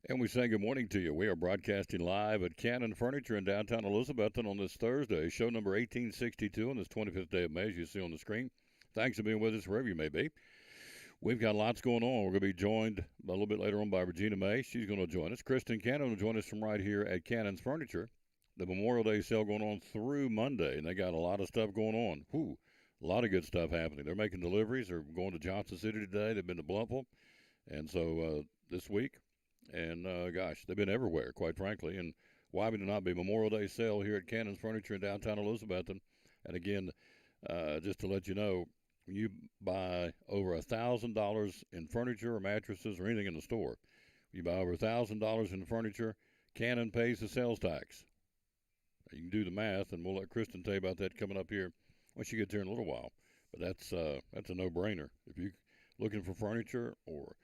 And we say good morning to you. We are broadcasting live at Cannon Furniture in downtown Elizabethton on this Thursday, show number 1862 on this 25th day of May, as you see on the screen. Thanks for being with us wherever you may be. We've got lots going on. We're going to be joined a little bit later on by Regina May. She's going to join us. Kristen Cannon will join us from right here at Cannon's Furniture. The Memorial Day sale going on through Monday, and they got a lot of stuff going on. Whew, a lot of good stuff happening. They're making deliveries. They're going to Johnson City today. They've been to Blumpville. And so this week, and gosh, they've been everywhere, quite frankly. And why would it not be Memorial Day sale here at Cannon's Furniture in downtown Elizabethton? And again, just to let you know, when you buy over $1,000 in furniture or mattresses or anything in the store, you buy over $1,000 in furniture, Cannon pays the sales tax. You can do the math, and we'll let Kristen tell you about that coming up here when she gets here in a little while. But that's a no-brainer. If you're looking for furniture or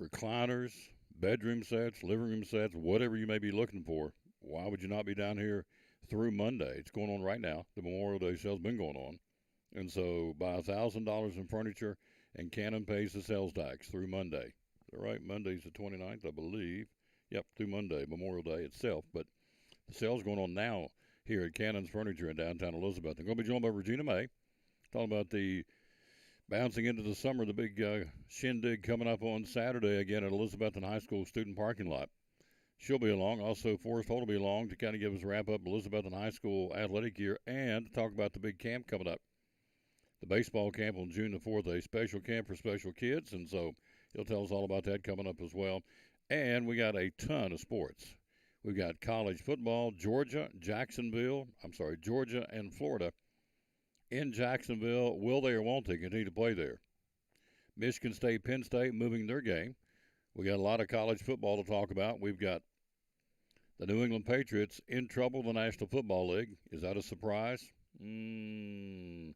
recliners, bedroom sets, living room sets, whatever you may be looking for, why would you not be down here through Monday? It's going on right now. The Memorial Day sale's been going on. And so buy $1,000 in furniture, and Cannon pays the sales tax through Monday. All right, Monday's the 29th, I believe. Yep, through Monday, Memorial Day itself. But the sale's going on now here at Cannon's Furniture in downtown Elizabeth. I'm going to be joined by Regina May, talking about the bouncing into the summer, the big shindig coming up on Saturday again at Elizabethton High School student parking lot. She'll be along. Also, Forrest Holt will be along to kind of give us a wrap-up Elizabethton High School athletic year and to talk about the big camp coming up. The baseball camp on June the 4th, a special camp for special kids, and so he'll tell us all about that coming up as well. And we got a ton of sports. We've got college football, Georgia and Florida in Jacksonville. Will they or won't they continue to play there? Michigan State, Penn State moving their game. We got a lot of college football to talk about. We've got the New England Patriots in trouble in the National Football League. Is that a surprise? I'll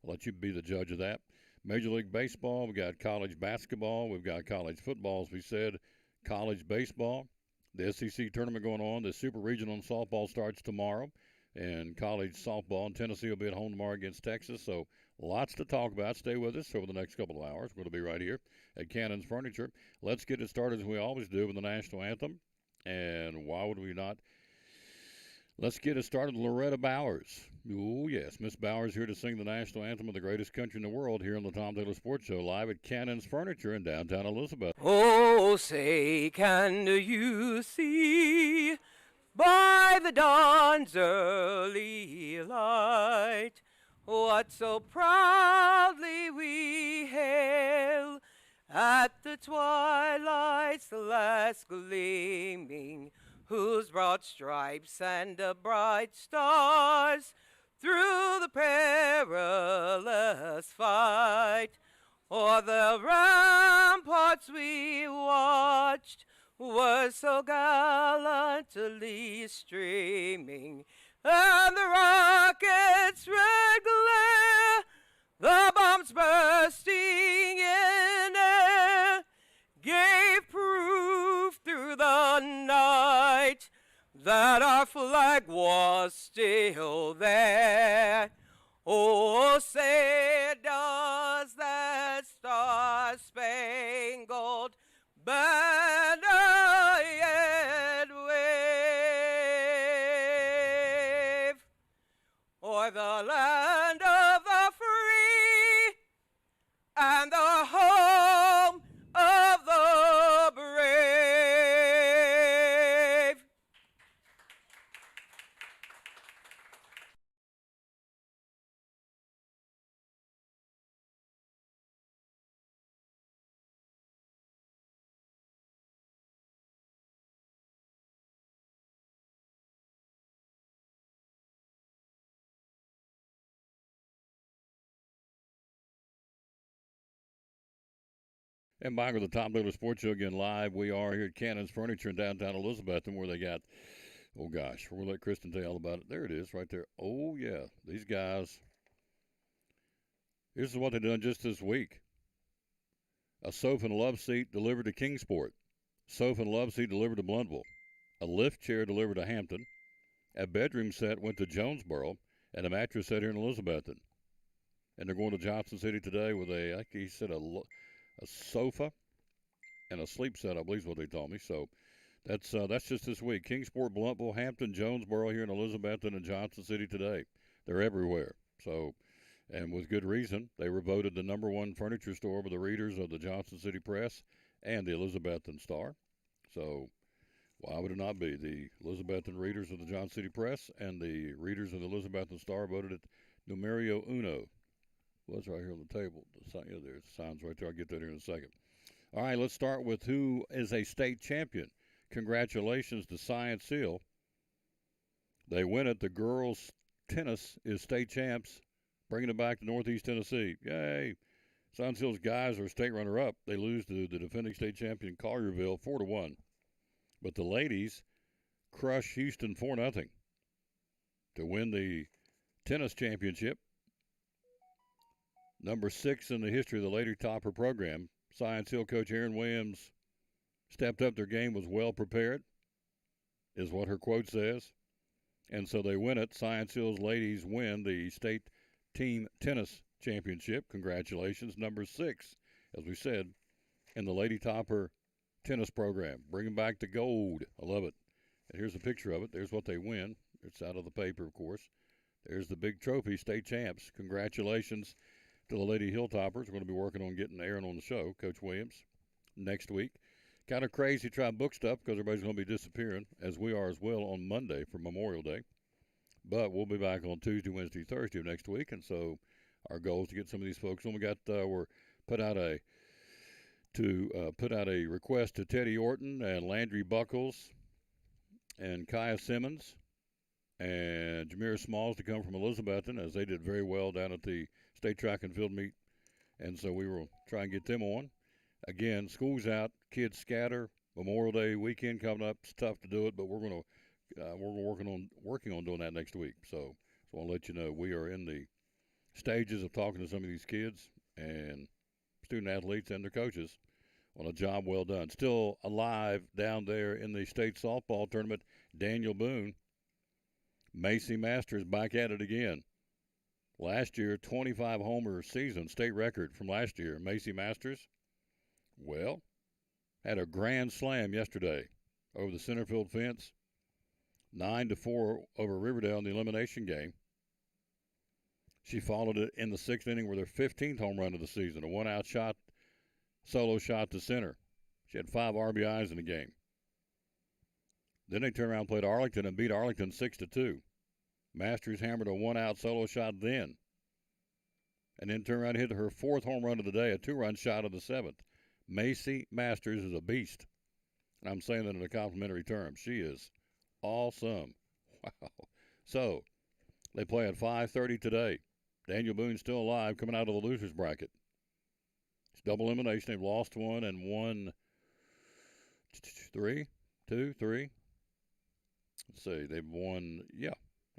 let you be the judge of that. Major League Baseball, we've got college basketball, we've got college football, as we said, college baseball, the SEC tournament going on, the Super Regional softball starts tomorrow, and college softball in Tennessee will be at home tomorrow against Texas. So lots to talk about. Stay with us over the next couple of hours. We're going to be right here at Cannon's Furniture. Let's get it started as we always do with the national anthem. And why would we not? Let's get it started with Loretta Bowers. Oh, yes, Miss Bowers here to sing the national anthem of the greatest country in the world here on the Tom Taylor Sports Show live at Cannon's Furniture in downtown Elizabeth. Oh, say, can you see by the dawn's early light what so proudly we hail at the twilight's last gleaming, whose broad stripes and bright stars through the perilous fight o'er the ramparts we watched were so gallantly streaming, and the rocket's red glare, the bombs bursting in air, gave proof through the night that our flag was still there. Oh, say does that star-spangled banner yet wave o'er the land of the free and the home of the brave. And back with the Tom Taylor Sports Show again live. We are here at Cannon's Furniture in downtown Elizabeth, and where they got, oh gosh, we'll let Kristen tell you all about it. There it is right there. Oh yeah, these guys, this is what they've done just this week. A sofa and love seat delivered to Kingsport. Sofa and love seat delivered to Bluntville. A lift chair delivered to Hampton. A bedroom set went to Jonesboro, and a mattress set here in Elizabethton. And they're going to Johnson City today with a, like he said, a sofa and a sleep set, I believe is what they told me. So that's just this week. Kingsport, Blountville, Hampton, Jonesboro here in Elizabethton, and Johnson City today. They're everywhere. So, and with good reason. They were voted the #1 furniture store by the readers of the Johnson City Press and the Elizabethton Star. So why would it not be? The Elizabethton readers of the Johnson City Press and the readers of the Elizabethton Star voted it numero uno. Well, that's right here on the table. Yeah, there's the signs right there. I'll get that here in a second. All right, let's start with who is a state champion. Congratulations to Science Hill. They win it. The girls' tennis is state champs, bringing it back to Northeast Tennessee. Yay! Science Hill's guys are state runner-up. They lose to the defending state champion Collierville 4-1. But the ladies crush Houston 4-0 to win the tennis championship. #6 in the history of the Lady Topper program. Science Hill coach Aaron Williams stepped up their game, was well prepared, is what her quote says. And so they win it. Science Hill's ladies win the state team tennis championship. Congratulations. #6, as we said, in the Lady Topper tennis program. Bringing back the gold. I love it. And here's a picture of it. There's what they win. It's out of the paper, of course. There's the big trophy, state champs. Congratulations to the Lady Hilltoppers. We're going to be working on getting Aaron on the show, Coach Williams, next week. Kind of crazy trying to book stuff because everybody's going to be disappearing, as we are as well, on Monday for Memorial Day. But we'll be back on Tuesday, Wednesday, Thursday of next week. And so our goal is to get some of these folks on. We're put out a request to Teddy Orton and Landry Buckles and Kaya Simmons and Jameer Smalls to come from Elizabethton, as they did very well down at the state track and field meet. And so we will try and get them on. Again, school's out, kids scatter. Memorial Day weekend coming up. It's tough to do it, but we're working on doing that next week. So I want to let you know we are in the stages of talking to some of these kids and student athletes and their coaches on a job well done. Still alive down there in the state softball tournament, Daniel Boone. Macy Masters back at it again. Last year, 25 homer season, state record from last year. Macy Masters, well, had a grand slam yesterday over the center field fence. 9-4 over Riverdale in the elimination game. She followed it in the 6th inning with her 15th home run of the season, a one-out shot, solo shot to center. She had 5 RBIs in the game. Then they turned around and played Arlington and beat Arlington 6-2. Masters hammered a one-out solo shot then. And then turned around and hit her 4th home run of the day, a 2-run shot of the 7th. Macy Masters is a beast. And I'm saying that in a complimentary term. She is awesome. Wow. So, they play at 5:30 today. Daniel Boone's still alive, coming out of the losers bracket. It's double elimination. They've lost one and won 3. Let's see. They've won, they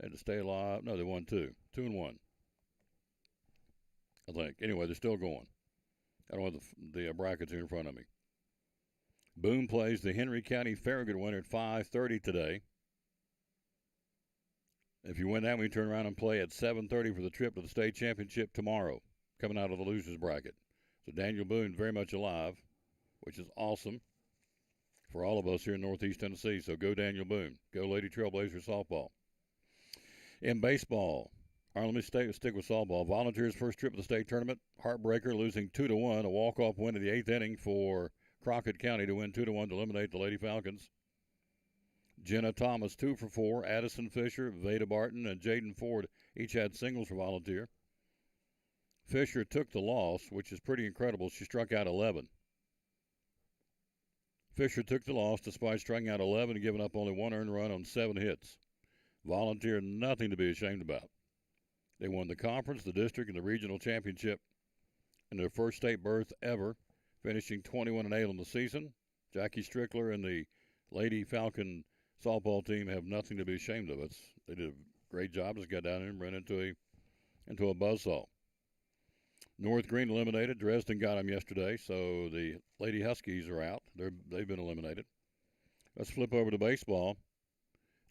had to stay alive. No, they won 2. 2-1. I think. Anyway, they're still going. I don't have the brackets here in front of me. Boone plays the Henry County Farragut winner at 5:30 today. If you win that, we turn around and play at 7:30 for the trip to the state championship tomorrow, coming out of the losers bracket. So Daniel Boone very much alive, which is awesome for all of us here in Northeast Tennessee. So go Daniel Boone. Go Lady Trailblazers softball. In baseball, let me stick with softball. Volunteers' first trip to the state tournament. Heartbreaker, losing 2-1. A walk-off win in the 8th inning for Crockett County to win 2-1 to eliminate the Lady Falcons. Jenna Thomas, 2 for 4. Addison Fisher, Veda Barton, and Jaden Ford each had singles for Volunteer. Fisher took the loss, which is pretty incredible. She struck out 11. Fisher took the loss despite striking out 11 and giving up only 1 earned run on 7 hits. Volunteer, nothing to be ashamed about. They won the conference, the district, and the regional championship in their first state berth ever, finishing 21-8 on the season. Jackie Strickler and the Lady Falcon softball team have nothing to be ashamed of. They did a great job. Just got down there and ran into a buzzsaw. North Green eliminated. Dresden got them yesterday, so the Lady Huskies are out. They've been eliminated. Let's flip over to baseball.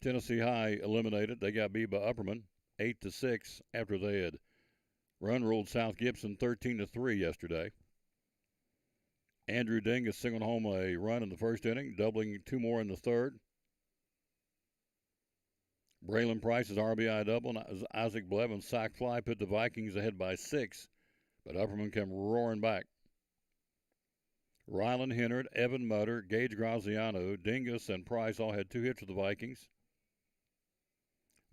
Tennessee High eliminated. They got beat by Upperman 8-6 after they had run-ruled South Gibson 13-3 yesterday. Andrew Dingus singled home a run in the first inning, doubling 2 more in the third. Braylon Price's RBI double and Isaac Blevins' sac fly put the Vikings ahead by 6, but Upperman came roaring back. Rylan Hennard, Evan Mutter, Gage Graziano, Dingus, and Price all had 2 hits for the Vikings.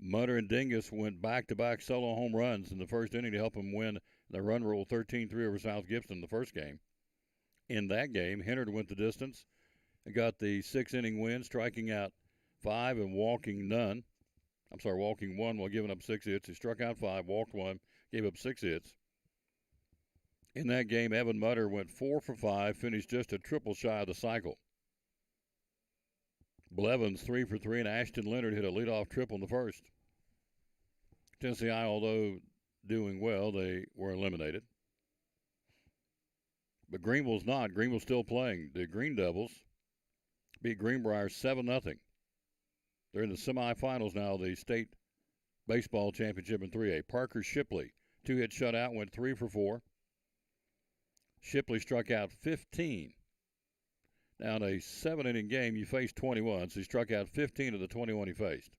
Mutter and Dingus went back-to-back solo home runs in the first inning to help them win the run rule 13-3 over South Gibson in the first game. In that game, Hennard went the distance and got the 6-inning win, striking out 5 and walking 1 while giving up 6 hits. He struck out 5, walked 1, gave up 6 hits. In that game, Evan Mutter went 4 for 5, finished just a triple shy of the cycle. Blevins 3 for 3, and Ashton Leonard hit a leadoff triple in the first. Tennessee, although doing well, they were eliminated. But Greenville's not. Greenville's still playing. The Green Devils beat Greenbrier 7-0. They're in the semifinals now of the state baseball championship in 3A. Parker Shipley, 2-hit shutout, went 3 for 4. Shipley struck out 15. Now, in a 7-inning game, you faced 21, so he struck out 15 of the 21 he faced.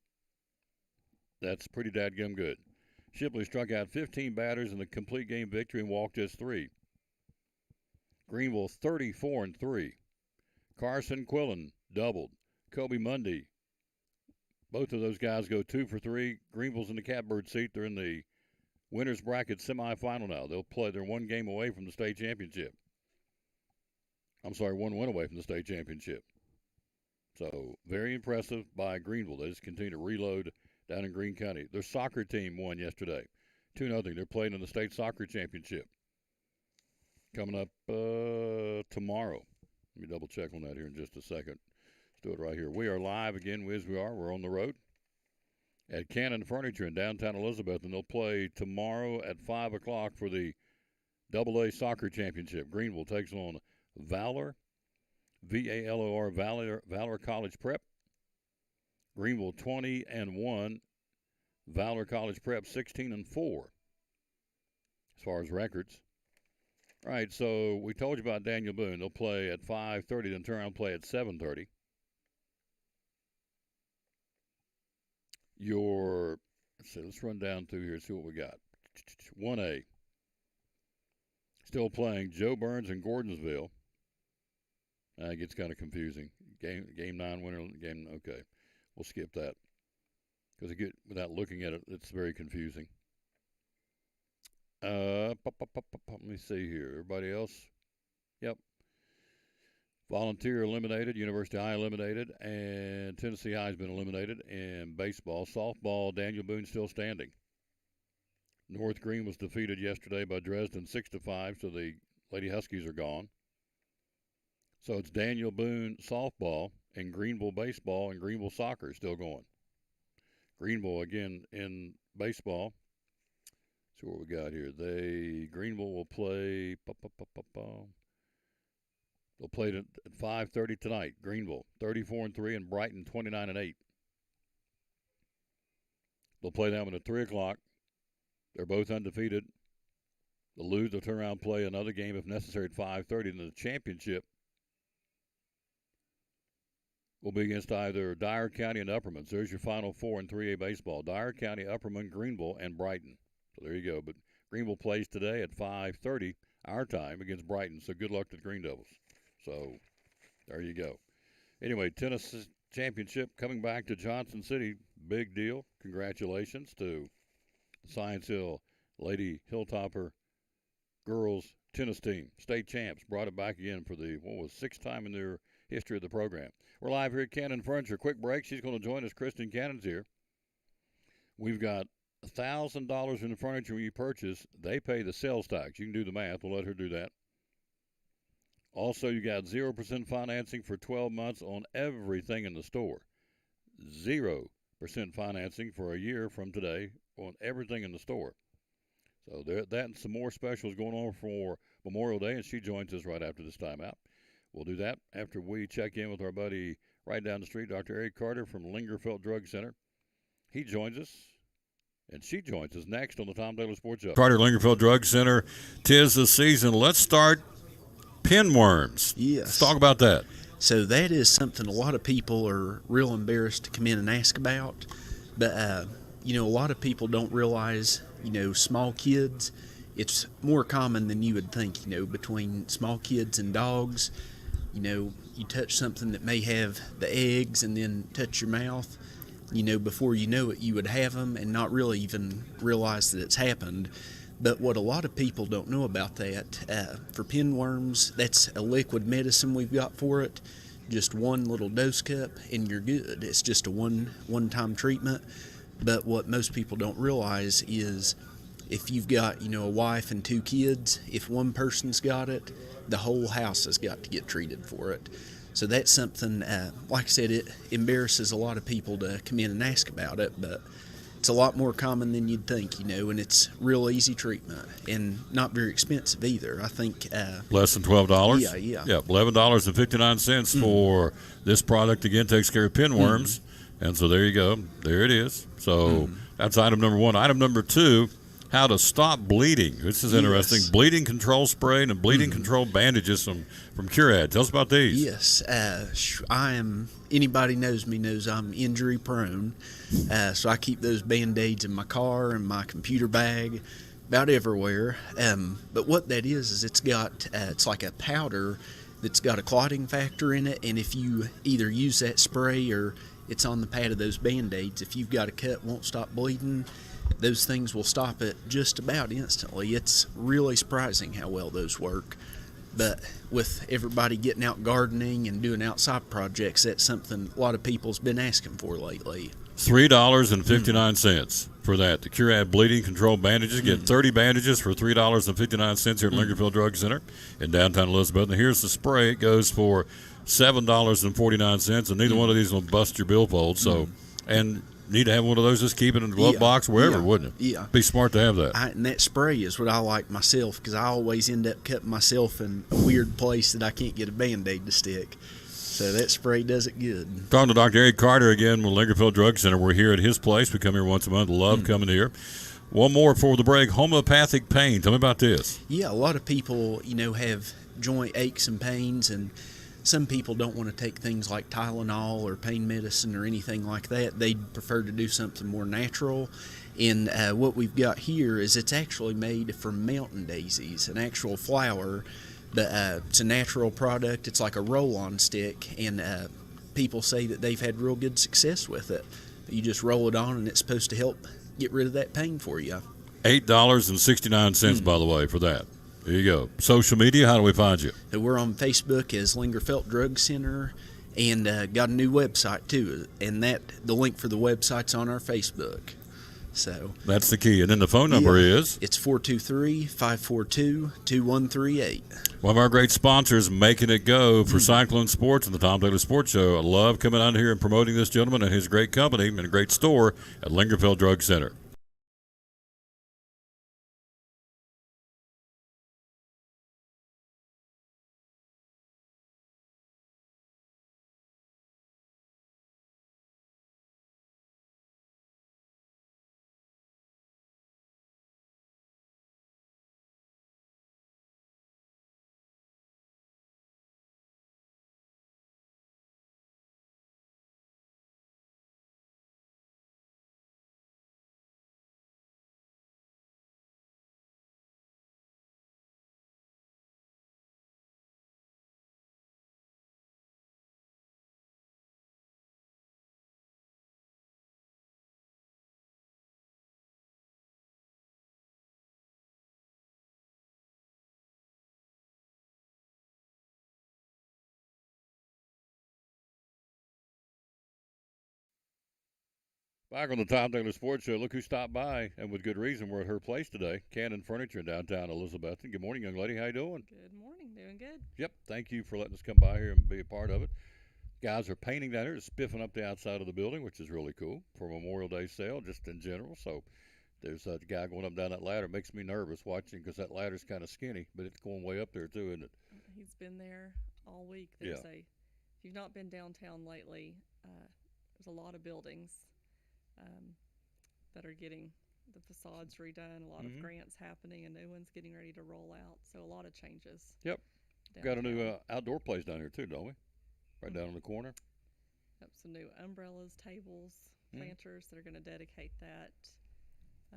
That's pretty dadgum good. Shipley struck out 15 batters in the complete game victory and walked just 3. Greenville 34-3. Carson Quillen doubled. Kobe Mundy. Both of those guys go 2 for 3. Greenville's in the catbird seat. They're in the winner's bracket semifinal now. They'll play. They're 1 game away from the state championship. 1 win away from the state championship. So very impressive by Greenville. They just continue to reload down in Greene County. Their soccer team won yesterday, 2-0. They're playing in the state soccer championship. Coming up tomorrow. Let me double check on that here in just a second. Let's do it right here. We are live again, as we are. We're on the road at Cannon Furniture in downtown Elizabeth, and they'll play tomorrow at 5 o'clock for the AA Soccer Championship. Greenville takes on Valor, V-A-L-O-R, Valor College Prep. Greenville 20-1, Valor College Prep 16-4 as far as records. All right, so we told you about Daniel Boone. They'll play at 5:30, then turn around and play at 7:30. Let's run down through here and see what we got. 1A. Still playing Joe Burns and Gordonsville. It gets kind of confusing. Game 9 winner, okay. We'll skip that. Because without looking at it, it's very confusing. Let me see here. Everybody else? Yep. Volunteer eliminated. University High eliminated. And Tennessee High has been eliminated. And baseball. Softball, Daniel Boone still standing. North Green was defeated yesterday by Dresden 6-5, so the Lady Huskies are gone. So it's Daniel Boone softball and Greenville baseball and Greenville soccer still going. Greenville, again, in baseball. See what we got here. Greenville will play. They'll play at 5:30 tonight. Greenville 34-3 and Brighton 29-8. They'll play that one at 3 o'clock. They're both undefeated. They'll lose. They'll turn around and play another game if necessary at 5:30. And the championship will be against either Dyer County and Upperman. So there's your final 4 in 3A baseball. Dyer County, Upperman, Greenville, and Brighton. So there you go. But Greenville plays today at 5:30 our time against Brighton. So good luck to the Green Devils. So there you go. Anyway, tennis championship coming back to Johnson City. Big deal. Congratulations to Science Hill Lady Hilltopper girls tennis team. State champs brought it back again for the, 6th time in their history of the program. We're live here at Cannon Furniture. Quick break. She's going to join us. Kristen Cannon's here. We've got $1,000 in the furniture when you purchase. They pay the sales tax. You can do the math. We'll let her do that. Also, you got 0% financing for 12 months on everything in the store. 0% financing for a year from today on everything in the store. So that and some more specials going on for Memorial Day, and she joins us right after this timeout. We'll do that after we check in with our buddy right down the street, Dr. Eric Carter from Lingerfeld Drug Center. He joins us, and she joins us next on the Tom Taylor Sports Show. Carter Lingerfeld Drug Center, 'tis the season. Let's start Pinworms. Yes. Let's talk about that. So that is something a lot of people are real embarrassed to come in and ask about. But, a lot of people don't realize, small kids, it's more common than you would think, between small kids and dogs. You touch something that may have the eggs and then touch your mouth, before you know it, you would have them and not really even realize that it's happened. But what a lot of people don't know about that, for pinworms, that's a liquid medicine we've got for it. Just one little dose cup and you're good. It's just a one-time treatment. But what most people don't realize is if you've got, a wife and 2 kids, if one person's got it, the whole house has got to get treated for it. So that's something, like I said, it embarrasses a lot of people to come in and ask about it, but it's a lot more common than you'd think, and it's real easy treatment and not very expensive either. I think less than $12. Yeah. $11.59 for this product. Again, takes care of pinworms, and so there you go. There it is. So that's item number 1. Item number 2. How to stop bleeding. This is interesting. Yes. Bleeding control spray and bleeding control bandages from Curad. Tell us about these. Yes. Anybody knows me knows I'm injury prone. So I keep those Band-Aids in my car and my computer bag, about everywhere. But what that is it's got, it's like a powder that's got a clotting factor in it. And if you either use that spray or it's on the pad of those Band-Aids, if you've got a cut, won't stop bleeding, those things will stop it just about instantly. It's really surprising how well those work. But with everybody getting out gardening and doing outside projects, that's something a lot of people's been asking for lately. $3.59 for that. The Curad bleeding control bandages. Get 30 bandages for $3.59 here at Lingerfield Drug Center in downtown Elizabeth. And here's the spray. It goes for $7.49, and neither one of these will bust your billfold. So, and need to have one of those. Just keep it in the glove box, wherever, wouldn't it? Yeah. Be smart to have that. And that spray is what I like myself, because I always end up cutting myself in a weird place that I can't get a Band-Aid to stick. So that spray does it good. Talking to Dr. Eric Carter again with Lingerfield Drug Center. We're here at his place. We come here once a month. Love coming here. One more before the break. Homeopathic pain. Tell me about this. Yeah, a lot of people, have joint aches and pains, and some people don't want to take things like Tylenol or pain medicine or anything like that. They'd prefer to do something more natural. And what we've got here is it's actually made from mountain daisies, an actual flower. But it's a natural product. It's like a roll-on stick, and people say that they've had real good success with it. You just roll it on, and it's supposed to help get rid of that pain for you. $8.69, by the way, for that. There you go. Social media, how do we find you? So we're on Facebook as Lingerfield Drug Center, and got a new website too. And the link for the website's on our Facebook. So that's the key. And then the phone number is? It's 423-542-2138. One of our great sponsors, Making It Go for Cyclone Sports and the Tom Taylor Sports Show. I love coming out here and promoting this gentleman and his great company and a great store at Lingerfield Drug Center. Back on the Tom Taylor Sports Show. Look who stopped by, and with good reason. We're at her place today, Cannon Furniture in downtown Elizabethton. Good morning, young lady. How you doing? Good morning. Doing good. Yep. Thank you for letting us come by here and be a part of it. Guys are painting down here, spiffing up the outside of the building, which is really cool for Memorial Day sale, just in general. So there's a guy going up and down that ladder. Makes me nervous watching because that ladder's kind of skinny, but it's going way up there too, isn't it? He's been there all week. If you've not been downtown lately, there's a lot of buildings that are getting the facades redone, a lot of grants happening, and new ones getting ready to roll out. So a lot of changes. Yep. Got a new downtown. outdoor place down here too, don't we? Right down Mhm. in the corner. Yep, some new umbrellas, tables, Mm. planters that are going to dedicate that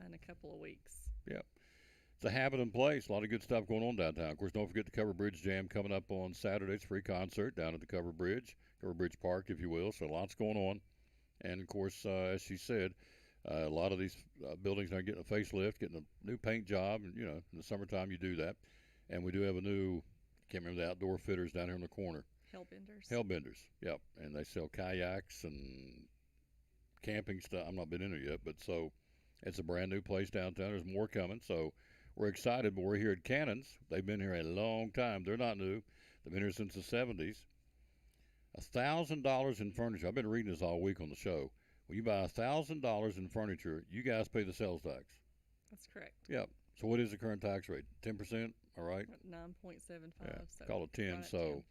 in a couple of weeks. Yeah. It's a happening place. A lot of good stuff going on downtown. Of course, don't forget the Cover Bridge Jam coming up on Saturday. It's a free concert down at the Cover Bridge Park, if you will. So lots going on. And of course, as she said, a lot of these buildings are getting a facelift, getting a new paint job. And, in the summertime, you do that. And we do have a new, can't remember the outdoor fitters down here in the corner. Hellbenders. Hellbenders, yep. And they sell kayaks and camping stuff. I've not been in there yet, but so it's a brand new place downtown. There's more coming. So we're excited, but we're here at Cannon's. They've been here a long time. They're not new. They've been here since the 70s. $1,000 in furniture. I've been reading this all week on the show. When you buy $1,000 in furniture, you guys pay the sales tax. That's correct. Yep. So what is the current tax rate? 10%? All right. 9.75. Yeah. So Call it 10. right at So 10.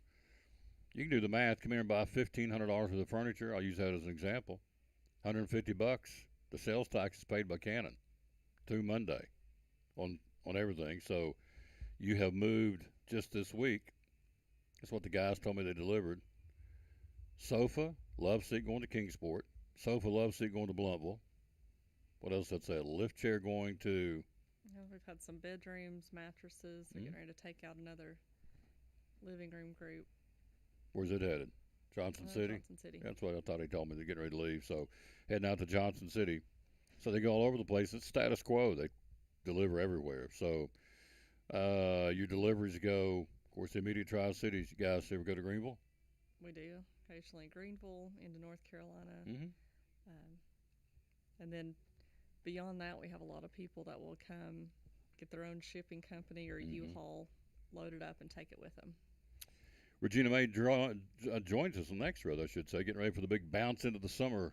you can do the math. Come here and buy $1,500 worth of furniture. I'll use that as an example. $150. The sales tax is paid by Canon through Monday on everything. So you have moved just this week. That's what the guys told me they delivered. Sofa, love seat going to Kingsport. Sofa, love seat going to Bluntville. What else did I say? A lift chair going to. We've had some bedrooms, mattresses. They're getting ready to take out another living room group. Where's it headed? Johnson City? Johnson City. That's what I thought he told me. They're getting ready to leave. So heading out to Johnson City. So they go all over the place. It's status quo. They deliver everywhere. So your deliveries go, of course, the immediate Tri-Cities. You guys ever go to Greenville? We do. Occasionally Greenville, into North Carolina. Mm-hmm. And then beyond that, we have a lot of people that will come get their own shipping company or U-Haul, load it up, and take it with them. Regina May joins us on Next Road, I should say, getting ready for the big bounce into the summer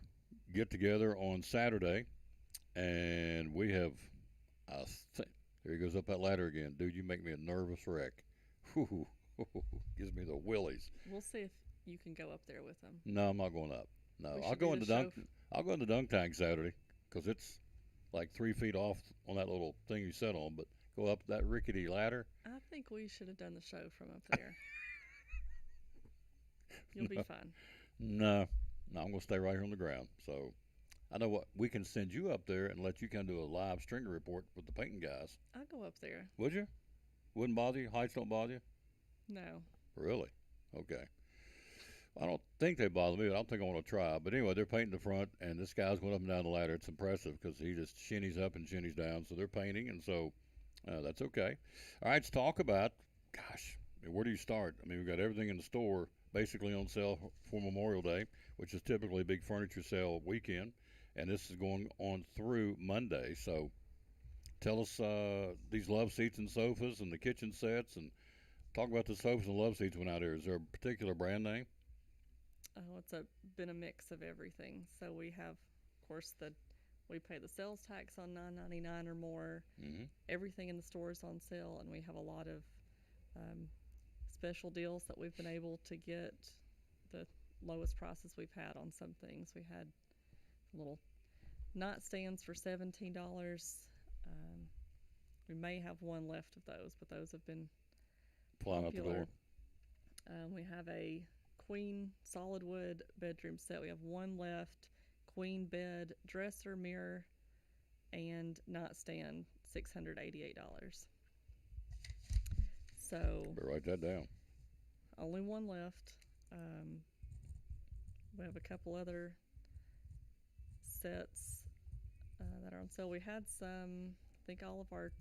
get-together on Saturday. And we have, here he goes up that ladder again. Dude, you make me a nervous wreck. Whew, gives me the willies. We'll see if you can go up there with them. No, I'm not going up. No, We I'll should go do in the the dunk. show I'll go in the dunk tank Saturday because it's like 3 feet off on that little thing you sit on. But go up that rickety ladder. I think we should have done the show from up there. You'll be fine. No, I'm gonna stay right here on the ground. So I know what we can send you up there and let you kind of do a live stringer report with the painting guys. I'll go up there. Would you? Wouldn't bother you? Heights don't bother you? No. Really? Okay. I don't think they bother me, but I don't think I want to try. But anyway, they're painting the front, and this guy's going up and down the ladder. It's impressive because he just shinnies up and shinnies down. So they're painting, and so that's okay. All right, let's talk about, gosh, where do you start? I mean, we've got everything in the store basically on sale for Memorial Day, which is typically a big furniture sale weekend, and this is going on through Monday. So tell us these love seats and sofas and the kitchen sets, and talk about the sofas and love seats went out here. Is there a particular brand name? Oh, it's been a mix of everything. So we have, of course, we pay the sales tax on $9.99 or more. Mm-hmm. Everything in the store is on sale, and we have a lot of special deals that we've been able to get the lowest prices we've had on some things. We had little nightstands for $17. We may have one left of those, but those have been Flying out the door. We have a queen solid wood bedroom set. We have one left. Queen bed, dresser, mirror, and nightstand, $688. So Better write that down. only one left. We have a couple other sets that are on sale. We had some, I think all of our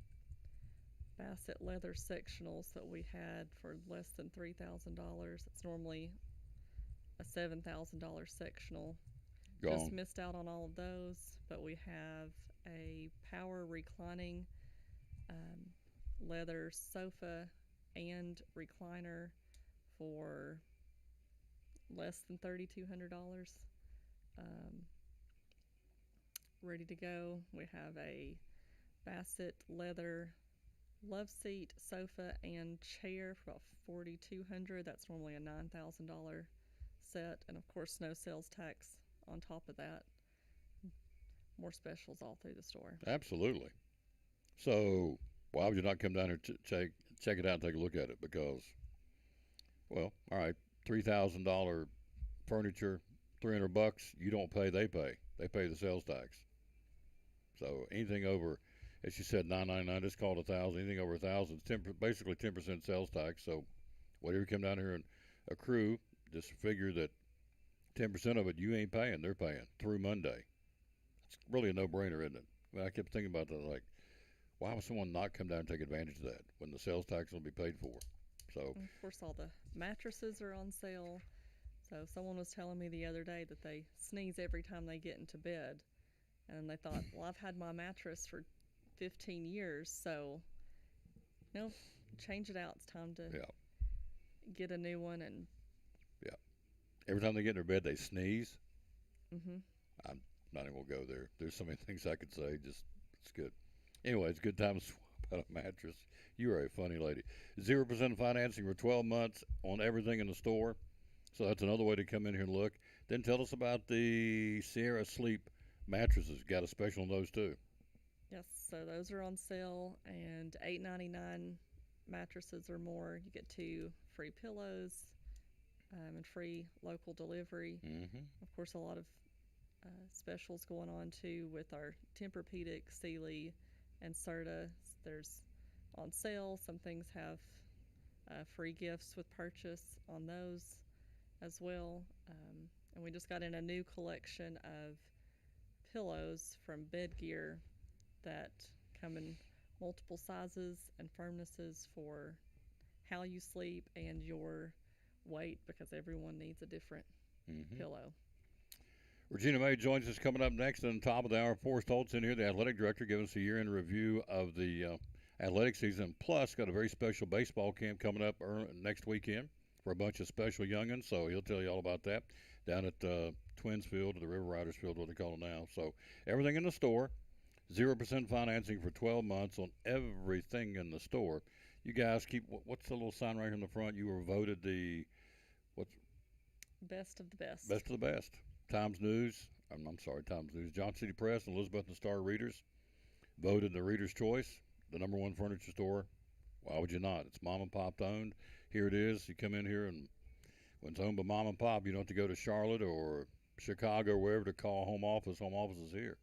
Bassett leather sectionals that we had for less than $3,000. It's normally a $7,000 sectional. Gone. Just missed out on all of those, but we have a power reclining leather sofa and recliner for less than $3,200. Ready to go. We have a Bassett leather love seat, sofa, and chair for about $4,200. That's normally a $9,000 set, and of course, no sales tax on top of that. More specials all through the store. Absolutely. So why would you not come down here check it out and take a look at it? Because Well, all right, $3,000 furniture, $300. You don't pay; they pay. They pay the sales tax. So anything over, as you said, 999, just called 1,000. Anything over 1,000 is basically 10% sales tax. So whatever you come down here and accrue, just figure that 10% of it you ain't paying; they're paying through Monday. It's really a no-brainer, isn't it? I mean, I kept thinking about that, like, why would someone not come down and take advantage of that when the sales tax will be paid for? So, And of course, all the mattresses are on sale. So someone was telling me the other day that they sneeze every time they get into bed. And they thought, well, I've had my mattress for 15 years, so no, change it out. It's time to yeah, get a new one. And yeah. Every time they get in their bed, they sneeze. mm-hmm. I'm not even gonna go there. There's so many things I could say. Just it's good. Anyway, it's a good time to swap out a mattress. You are a funny lady. 0% financing for 12 months on everything in the store. So that's another way to come in here and look. Then tell us about the Sierra Sleep mattresses. Got a special on those too. Yes, so those are on sale, and $8.99 mattresses or more. You get 2 free pillows and free local delivery. Mm-hmm. Of course, a lot of specials going on too with our Tempur-Pedic, Sealy, and Serta. There's on sale. Some things have free gifts with purchase on those as well. And we just got in a new collection of pillows from Bed Gear that come in multiple sizes and firmnesses for how you sleep and your weight, because everyone needs a different pillow. Regina May joins us coming up next. On top of the hour, Forrest Holtz in here, the athletic director, giving us a year-end review of the athletic season. Plus, got a very special baseball camp coming up next weekend for a bunch of special youngins. So he'll tell you all about that down at Twins Field, or the River Riders Field, what they call it now. So everything in the store, 0% financing for 12 months on everything in the store. You guys keep, what's the little sign right here in the front? You were voted the, what's Best of the best. best of the best. Times News, I'm sorry, Times News, Johnson City Press, and Elizabeth and Star Readers voted the Reader's Choice, the #1 furniture store. Why would you not? It's mom and pop owned. Here it is. You come in here, and when it's owned by mom and pop, you don't have to go to Charlotte or Chicago or wherever to call home office. Home office is here,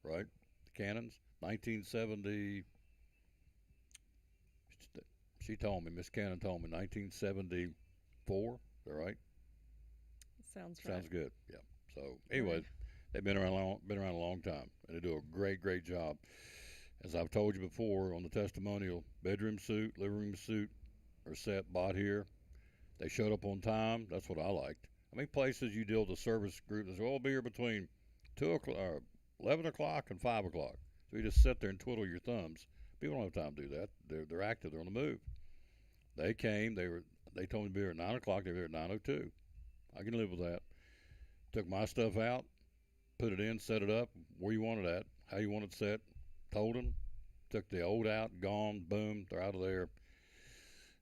right? The Cannons, 1970. She told me, Miss Cannon told me, 1974. Is that right? Sounds right. Sounds good. Yeah. So, anyways, they've been around a long time, and they do a great job. As I've told you before on the testimonial, bedroom suit, living room suit are set, bought here. They showed up on time. That's what I liked. I mean, places you deal with a service group that says, "Oh, I'll be here between 2 o'clock, or 11 o'clock, and 5 o'clock." So you just sit there and twiddle your thumbs. People don't have time to do that. They're active. They're on the move. They came. They told me to be here at 9 o'clock. They were here at 9:02. I can live with that. Took my stuff out, put it in, set it up where you want it at, how you want it set. Told them, took the old out, gone, boom, they're out of there.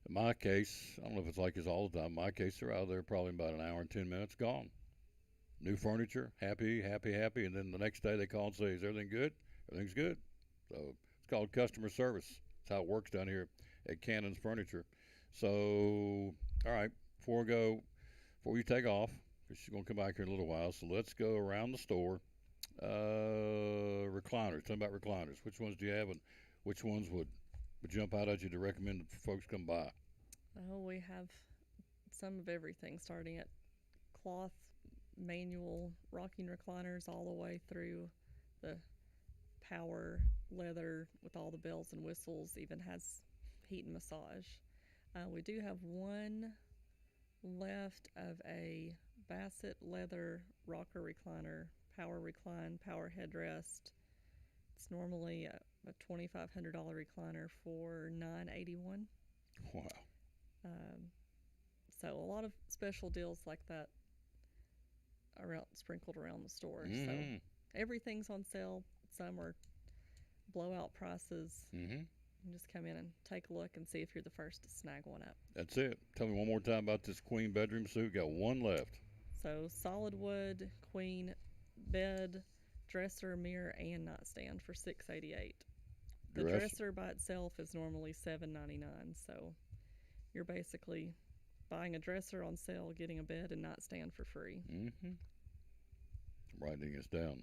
In my case, I don't know if it's like this all the time. In my case, they're out of there probably in about an hour and 10 minutes, gone. New furniture, happy. And then the next day they call and say, "Is everything good?" Everything's good. So it's called customer service. That's how it works down here at Cannon's Furniture. So, all right, before you take off, because she's going to come back here in a little while, so let's go around the store. Recliners. Tell me about recliners. Which ones do you have, and which ones would jump out at you to recommend that folks come by? Oh, we have some of everything, starting at cloth, manual rocking recliners, all the way through the power leather with all the bells and whistles, even has heat and massage. We do have one left of a Bassett leather rocker recliner, power recline, power headrest. It's normally a $2,500 recliner for $981. Wow. So a lot of special deals like that sprinkled around the store. So everything's on sale. Some are blowout prices. You just come in and take a look and see if you're the first to snag one up. That's it. Tell me one more time about this queen bedroom suit. Got one left. So solid wood queen bed, dresser, mirror, and nightstand for $688. The dresser by itself is normally $799. So you're basically buying a dresser on sale, getting a bed and nightstand for free. Mm-hmm. Writing this down.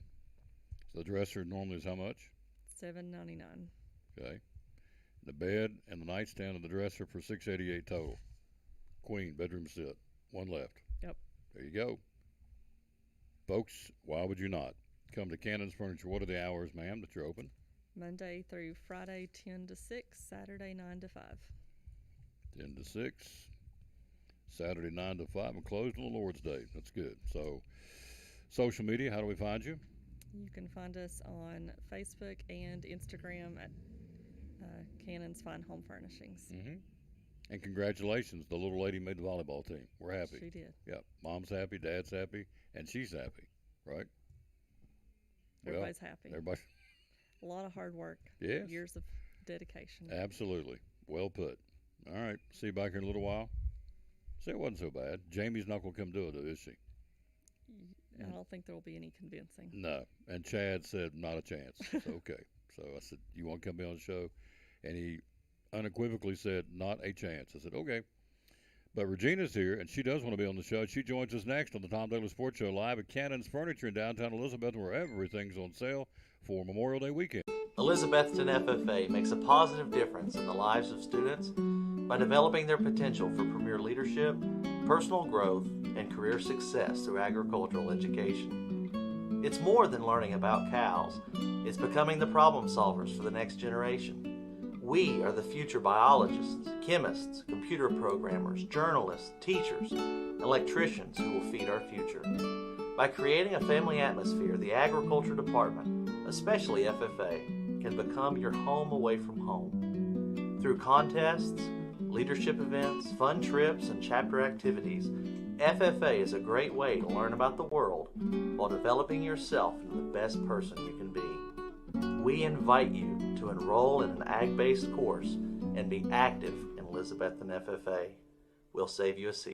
So the dresser normally is how much? $7.99. Okay. The bed and the nightstand and the dresser for $688 total. Queen bedroom set. One left. Yep. There you go. Folks, why would you not? Come to Cannon's Furniture. What are the hours, ma'am, that you're open? Monday through Friday, 10 to 6, Saturday, 9 to 5. 10 to 6, Saturday 9 to 5, and closed on the Lord's Day. That's good. So, social media, how do we find you? You can find us on Facebook and Instagram at Cannon's Fine Home Furnishings. Mm-hmm. And congratulations, the little lady made the volleyball team. We're happy. She did. Yep. Mom's happy, Dad's happy, and she's happy, right? Everybody's happy. Everybody. A lot of hard work. Yes. Years of dedication. Absolutely. Well put. All right. See you back here in a little while. See, it wasn't so bad. Jamie's not going to come do it, though, is she? I don't think there will be any convincing. No. And Chad said, not a chance. So, okay. So I said, you want to come be on the show? And he unequivocally said, not a chance. I said, okay. But Regina's here, and she does want to be on the show. She joins us next on the Tom Douglas Sports Show live at Cannon's Furniture in downtown Elizabeth, where everything's on sale for Memorial Day weekend. Elizabethton FFA makes a positive difference in the lives of students by developing their potential for premier leadership, personal growth, and career success through agricultural education. It's more than learning about cows. It's becoming the problem solvers for the next generation. We are the future biologists, chemists, computer programmers, journalists, teachers, electricians who will feed our future. By creating a family atmosphere, the Agriculture Department, especially FFA, can become your home away from home. Through contests, leadership events, fun trips, and chapter activities, FFA is a great way to learn about the world while developing yourself into the best person you can be. We invite you to enroll in an ag-based course and be active in Elizabethton FFA. We'll save you a seat.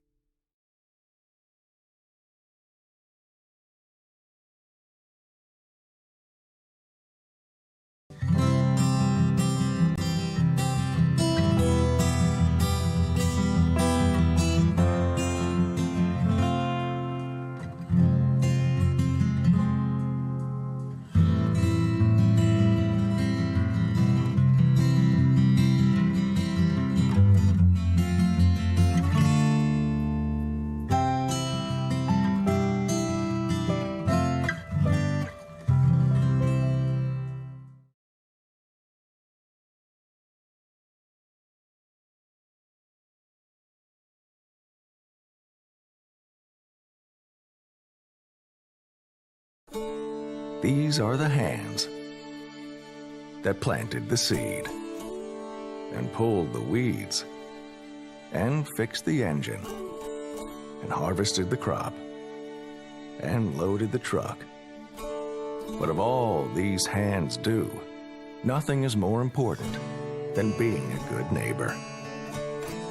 These are the hands that planted the seed and pulled the weeds and fixed the engine and harvested the crop and loaded the truck. But of all these hands do, nothing is more important than being a good neighbor.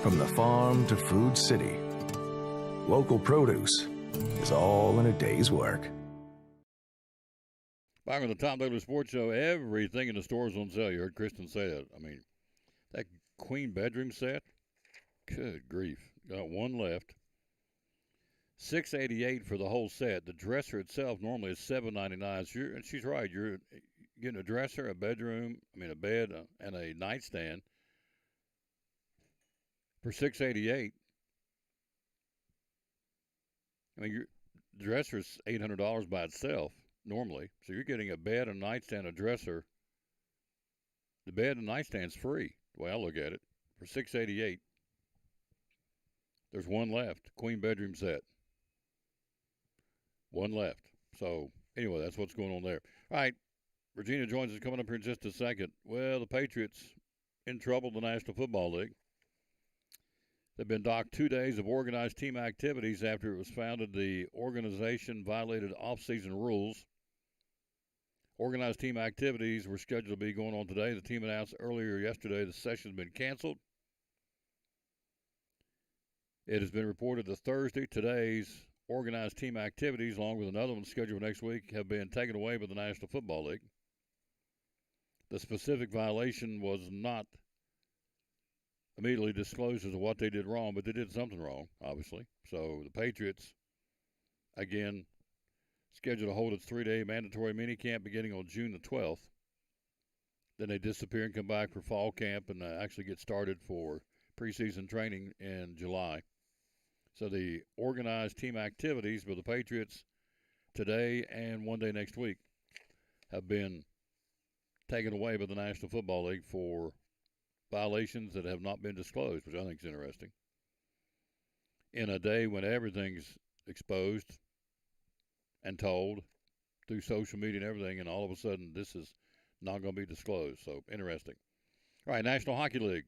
From the farm to Food City, local produce is all in a day's work. Back on the Tom Douglas Sports Show, everything in the store is on sale. You heard Kristen say that. I mean, that queen bedroom set, good grief. Got one left. $688 for the whole set. The dresser itself normally is $799. So and she's right. You're getting a dresser, a bed, and a nightstand for $688. I mean, your dresser is $800 by itself normally. So you're getting a bed, a nightstand, a dresser. The bed and nightstand's free, the way I look at it, for $688. There's one left, queen bedroom set. One left. So anyway, that's what's going on there. All right, Regina joins us coming up here in just a second. Well, the Patriots in trouble in the National Football League. They've been docked 2 days of organized team activities after it was founded the organization violated off-season rules. Organized team activities were scheduled to be going on today. The team announced earlier yesterday the session has been canceled. It has been reported that Thursday, today's organized team activities, along with another one scheduled next week, have been taken away by the National Football League. The specific violation was not immediately discloses what they did wrong, but they did something wrong, obviously. So the Patriots, again, scheduled to hold its 3-day mandatory minicamp beginning on June the 12th. Then they disappear and come back for fall camp and actually get started for preseason training in July. So the organized team activities by the Patriots today and one day next week have been taken away by the National Football League for violations that have not been disclosed, which I think is interesting. In a day when everything's exposed and told through social media and everything, and all of a sudden this is not going to be disclosed. So interesting. All right, National Hockey League.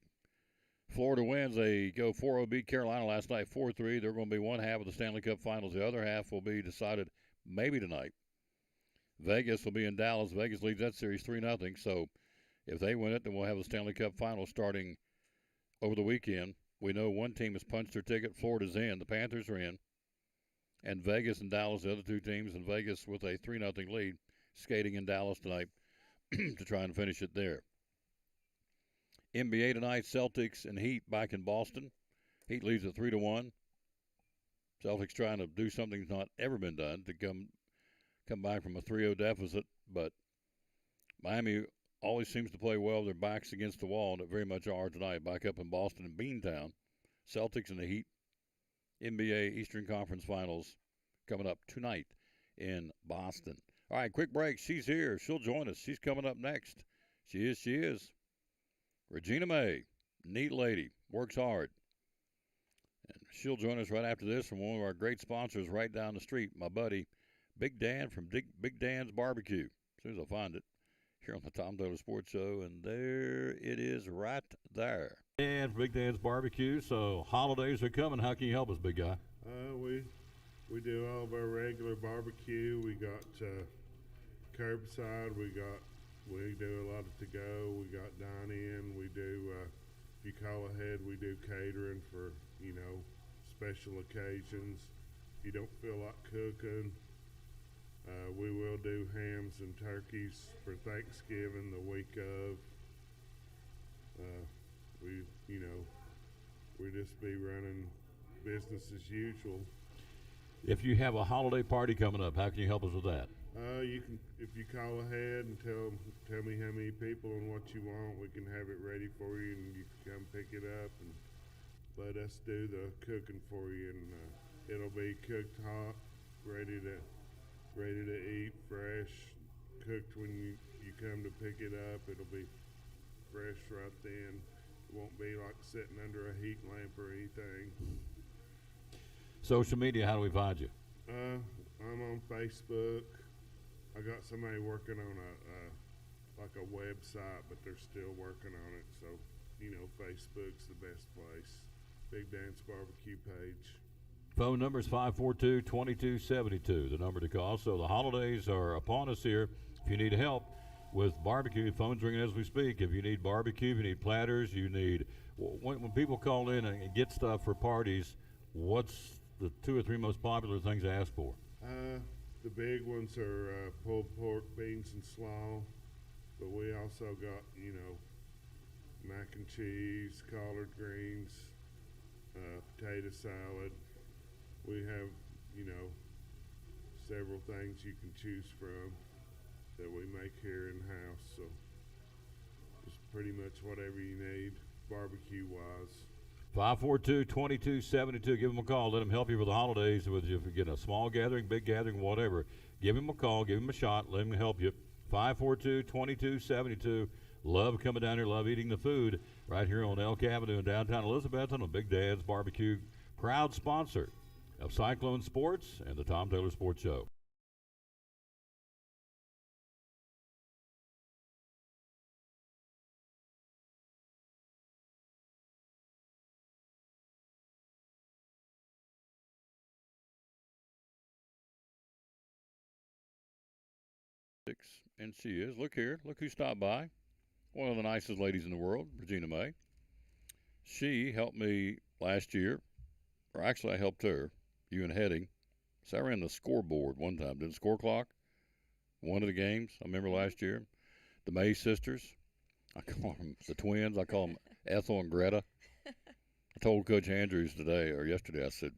Florida wins. They go 4-0, beat Carolina last night 4-3. They're going to be one half of the Stanley Cup Finals. The other half will be decided maybe tonight. Vegas will be in Dallas. Vegas leads that series 3-0. So if they win it, then we'll have the Stanley Cup Finals starting over the weekend. We know one team has punched their ticket. Florida's in. The Panthers are in. And Vegas and Dallas, the other two teams, and Vegas with a 3-0 lead, skating in Dallas tonight to try and finish it there. NBA tonight, Celtics and Heat back in Boston. Heat leads at 3-1. Celtics trying to do something that's not ever been done to come back from a 3-0 deficit, but Miami always seems to play well. Their backs against the wall, and it very much are tonight. Back up in Boston and Beantown. Celtics and the Heat. NBA Eastern Conference Finals coming up tonight in Boston. All right, quick break. She's here. She'll join us. She's coming up next. She is. Regina May, neat lady, works hard. And she'll join us right after this from one of our great sponsors right down the street, my buddy, Big Dan from Big Dan's Barbecue. As soon as I find it, here on the Tom Taylor Sports Show, and there it is right there. And Big Dan's Barbecue, so holidays are coming. How can you help us, big guy? We do all of our regular barbecue. We got curbside. We do a lot of to-go. We got dine-in. We do, if you call ahead, we do catering for, special occasions. If you don't feel like cooking, we will do hams and turkeys for Thanksgiving the week of. We just be running business as usual. If you have a holiday party coming up, how can you help us with that? You can, if you call ahead and tell me how many people and what you want, we can have it ready for you, and you can come pick it up and let us do the cooking for you, and it'll be cooked hot, ready to eat, fresh, cooked when you come to pick it up. It'll be fresh right then. It won't be like sitting under a heat lamp or anything. Social media, how do we find you? I'm on Facebook. I got somebody working on a website, but they're still working on it. So, Facebook's the best place. Big Dan's Barbecue page. Phone number is 542-2272, the number to call. So the holidays are upon us here. If you need help with barbecue, phone's ringing as we speak. If you need barbecue, if you need platters, when people call in and get stuff for parties, what's the 2 or 3 most popular things they ask for? The big ones are pulled pork, beans, and slaw. But we also got, mac and cheese, collard greens, potato salad. We have, several things you can choose from that we make here in-house. So just pretty much whatever you need barbecue-wise. 542-2272. Give them a call. Let them help you for the holidays. If you get a small gathering, big gathering, whatever, give them a call. Give them a shot. Let them help you. 542-2272. Love coming down here. Love eating the food right here on Elk Avenue in downtown Elizabethton on Big Dad's Barbecue. Proud sponsor of Cyclone Sports and the Tom Taylor Sports Show. And she is. Look here. Look who stopped by. One of the nicest ladies in the world, Regina May. She helped me last year, or actually I helped her, you and Heading. So I ran the scoreboard one time, did the score clock, one of the games. I remember last year. The May sisters. I call them the twins. I call them Ethel and Greta. I told Coach Andrews today or yesterday, I said,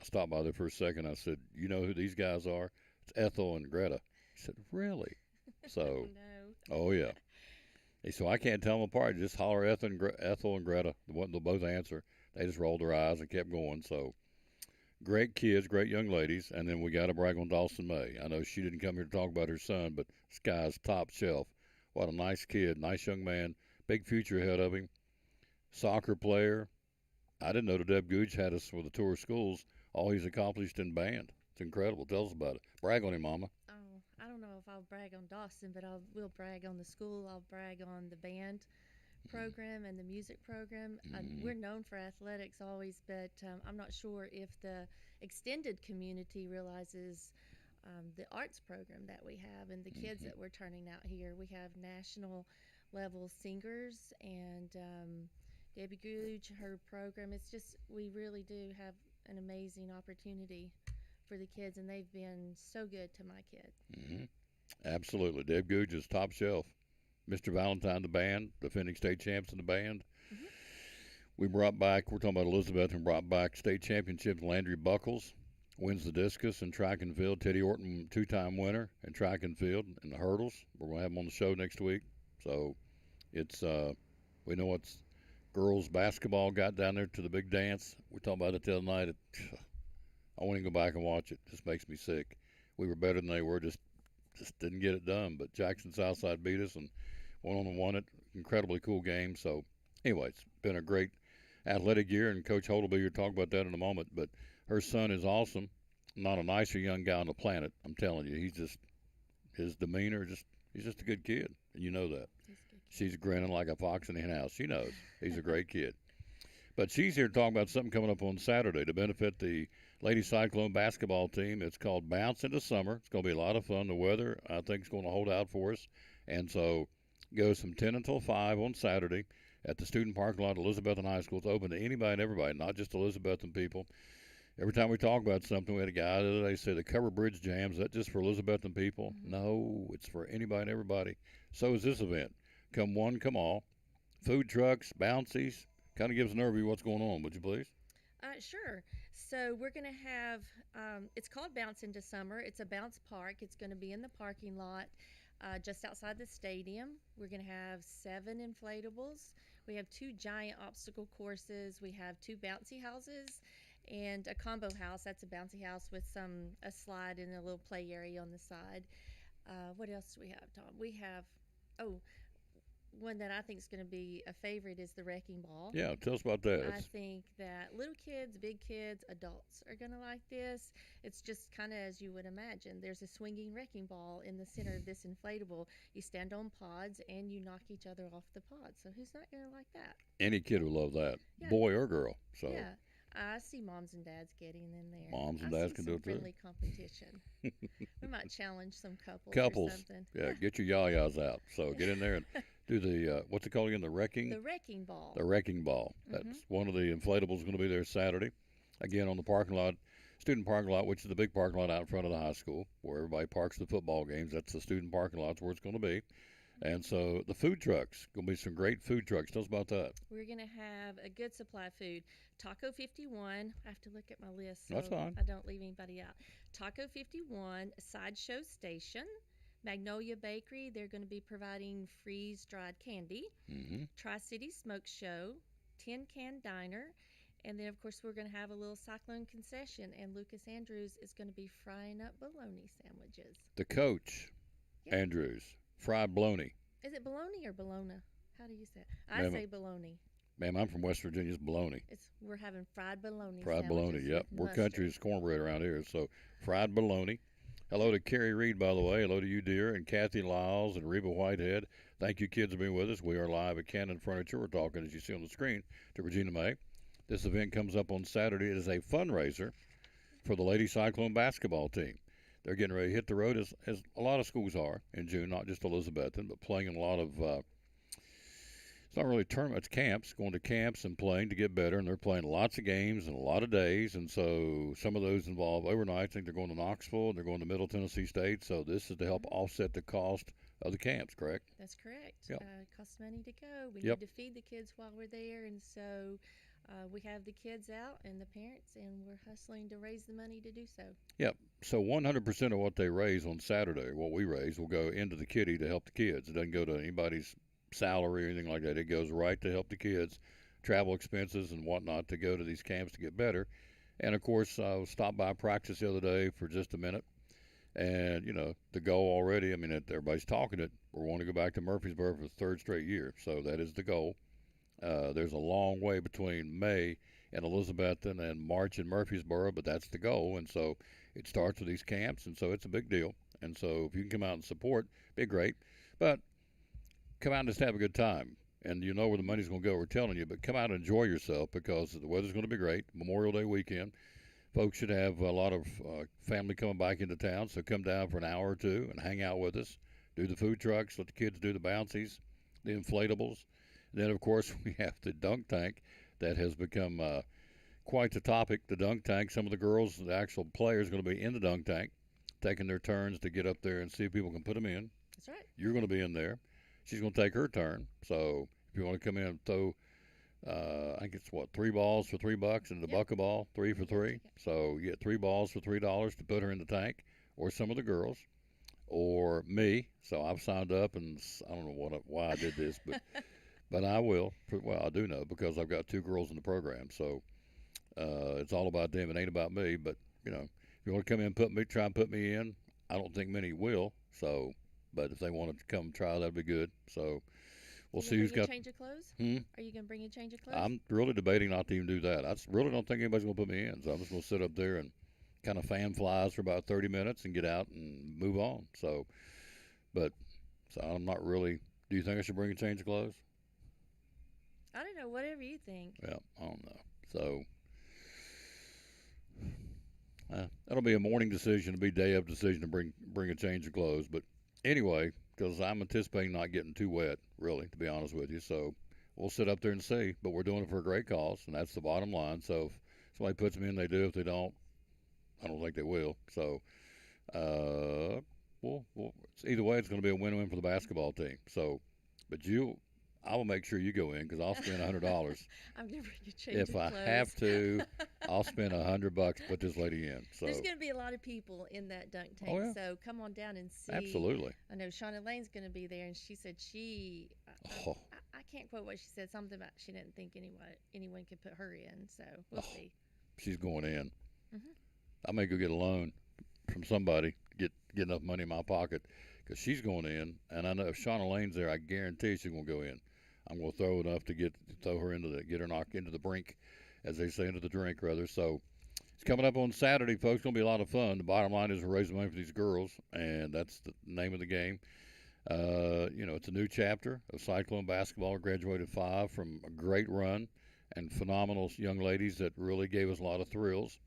I stopped by there for a second. I said, you know who these guys are? It's Ethel and Greta. He said, really? So, No. oh, yeah. He said, I can't tell them apart. Just holler Ethel and Greta. They'll both answer. They just rolled their eyes and kept going. So, great kids, great young ladies. And then we got to brag on Dawson May. I know she didn't come here to talk about her son, but this guy's top shelf. What a nice kid, nice young man, big future ahead of him. Soccer player. I didn't know that Deb Gooch had us with a tour of schools. All he's accomplished in band. It's incredible. Tell us about it. Brag on him, Mama. Oh, I don't know if I'll brag on Dawson, but I will brag on the school. I'll brag on the band program and the music program. We're known for athletics always, but I'm not sure if the extended community realizes the arts program that we have and the kids that we're turning out here. We have national level singers and Debbie Gooch, her program. It's just, we really do have an amazing opportunity for the kids, and they've been so good to my kid. Absolutely. Deb Gooch is top shelf. Mr. Valentine, the band, defending state champs in the band. We brought back, we're talking about Elizabeth, and brought back state championships. Landry Buckles wins the discus in track and field. Teddy Orton, two-time winner in track and field and the hurdles. We're going to have him on the show next week. So it's, we know what's girls basketball got down there to the big dance. We talked about it the other night. I want to go back and watch it. It just makes me sick. We were better than they were, just didn't get it done. But Jackson Southside beat us and went on and won it. Incredibly cool game. So anyway, it's been a great athletic year, and Coach Holt will be here to talk about that in a moment. But her son is awesome. Not a nicer young guy on the planet, I'm telling you. He's just, his demeanor, he's just a good kid, and you know that. She's grinning like a fox in the hen house. She knows. He's a great kid. But she's here to talk about something coming up on Saturday to benefit the Lady Cyclone basketball team. It's called Bounce into Summer. It's going to be a lot of fun. The weather, I think, is going to hold out for us. And so it goes from 10 until 5 on Saturday at the student parking lot at Elizabethton High School. It's open to anybody and everybody, not just Elizabethton people. Every time we talk about something, we had a guy the other day say the Cover Bridge Jam, is that just for Elizabethton people? No, it's for anybody and everybody. So is this event. Come one, come all. Food trucks, bouncies. Kind of gives an overview of what's going on, would you please? Sure. So we're going to have, it's called Bounce into Summer. It's a bounce park. It's going to be in the parking lot just outside the stadium. We're going to have 7 inflatables. We have 2 giant obstacle courses. We have 2 bouncy houses and a combo house. That's a bouncy house with a slide and a little play area on the side. What else do we have, Tom? We have, one that I think is going to be a favorite is the wrecking ball. Yeah, tell us about that. I think that little kids, big kids, adults are going to like this. It's just kind of as you would imagine. There's a swinging wrecking ball in the center of this inflatable. You stand on pods and you knock each other off the pods. So who's not going to like that? Any kid will love that, boy or girl. So yeah. I see moms and dads getting in there. Moms and dads can do it too. Friendly competition. We might challenge some couples. Couples. Or something. Yeah, get your yayas out. So get in there and do the, what's it called again? The wrecking? The wrecking ball. The wrecking ball. That's one of the inflatables going to be there Saturday. Again, on the parking lot, student parking lot, which is the big parking lot out in front of the high school where everybody parks the football games. That's the student parking lot. That's where it's going to be. And so the food trucks, going to be some great food trucks. Tell us about that. We're going to have a good supply of food. Taco 51. I have to look at my list so That's fine. I don't leave anybody out. Taco 51, Sideshow Station, Magnolia Bakery. They're going to be providing freeze-dried candy. Tri-City Smoke Show, Tin Can Diner. And then, of course, we're going to have a little Cyclone concession. And Lucas Andrews is going to be frying up bologna sandwiches. The coach, Andrews, fried bologna. Is it bologna or bologna? How do you say it? I say bologna. Ma'am, I'm from West Virginia. It's bologna. We're having fried bologna. Fried bologna, sandwiches yep. with We're mustard. country is cornbread around here, so fried bologna. Hello to Carrie Reed, by the way. Hello to you, dear, and Kathy Lyles and Reba Whitehead. Thank you, kids, for being with us. We are live at Cannon Furniture. We're talking, as you see on the screen, to Regina May. This event comes up on Saturday. It is a fundraiser for the Lady Cyclone basketball team. They're getting ready to hit the road, as a lot of schools are in June, not just Elizabethton, but playing in a lot of it's not really tournaments, camps, going to camps and playing to get better, and they're playing lots of games and a lot of days, and so some of those involve overnight. I think they're going to Knoxville, and they're going to Middle Tennessee State, so this is to help offset the cost of the camps, correct? That's correct. Yep. It costs money to go. We Yep. need to feed the kids while we're there, and so we have the kids out and the parents, and we're hustling to raise the money to do so. Yep. So 100% of what they raise on Saturday, what we raise, will go into the kitty to help the kids. It doesn't go to anybody's salary or anything like that. It goes right to help the kids, travel expenses and whatnot to go to these camps to get better. And of course, I stopped by practice the other day for just a minute. And, you know, the goal already, I mean, everybody's talking it. We want to go back to Murfreesboro for the third straight year. So that is the goal. There's a long way between May in Elizabethton and March in Murfreesboro, but that's the goal. And so it starts with these camps, and so it's a big deal. And so if you can come out and support, be great. But come out and just have a good time. And you know where the money's going to go, we're telling you, but come out and enjoy yourself because the weather's going to be great. Memorial Day weekend. Folks should have a lot of family coming back into town, so come down for an hour or two and hang out with us. Do the food trucks, let the kids do the bouncies, the inflatables. And then, of course, we have the dunk tank that has become quite the topic. The dunk tank, some of the girls, the actual players, are going to be in the dunk tank, taking their turns to get up there and see if people can put them in. That's right. You're going to be in there. She's going to take her turn. So if you want to come in and throw, I think it's what, 3 balls for $3 and the bucket ball, 3 for $3. So you get 3 balls for $3 to put her in the tank, or some of the girls, or me. So I've signed up, and I don't know why I did this, but but I will. Well, I do know because I've got 2 girls in the program. So it's all about them. It ain't about me. But you know, if you want to come in, try and put me in. I don't think many will. So, but if they want to come try, that'd be good. So. We'll see who's got. Change of clothes? Hmm? Are you going to bring a change of clothes? I'm really debating not to even do that. I really don't think anybody's going to put me in. So I'm just going to sit up there and kind of fan flies for about 30 minutes and get out and move on. So I'm not really. Do you think I should bring a change of clothes? I don't know. Whatever you think. Yeah, I don't know. So that'll be a morning decision. It'll be a day of decision to bring a change of clothes. But anyway, because I'm anticipating not getting too wet, really, to be honest with you. So we'll sit up there and see. But we're doing it for a great cause, and that's the bottom line. So if somebody puts me in, they do. If they don't, I don't think they will. So either way, it's going to be a win-win for the basketball team. So, but I will make sure you go in because I'll spend $100. I'm going to bring you change If of I clothes. have to, I'll spend $100 to put this lady in. So There's going to be a lot of people in that dunk tank, Oh, yeah. so come on down and see. absolutely. I know Shauna Lane's going to be there, and she said Oh. I can't quote what she said, something about she didn't think anyone could put her in, so we'll see. She's going in. Mhm. I may go get a loan from somebody, get enough money in my pocket, because she's going in. And I know if Shauna Lane's there, I guarantee she's going to go in. I'm going to throw enough to throw her get her knocked into the brink, as they say, into the drink rather. So it's coming up on Saturday, folks. It's going to be a lot of fun. The bottom line is we're raising money for these girls, and that's the name of the game. It's a new chapter of Cyclone basketball. Graduated 5 from a great run and phenomenal young ladies that really gave us a lot of thrills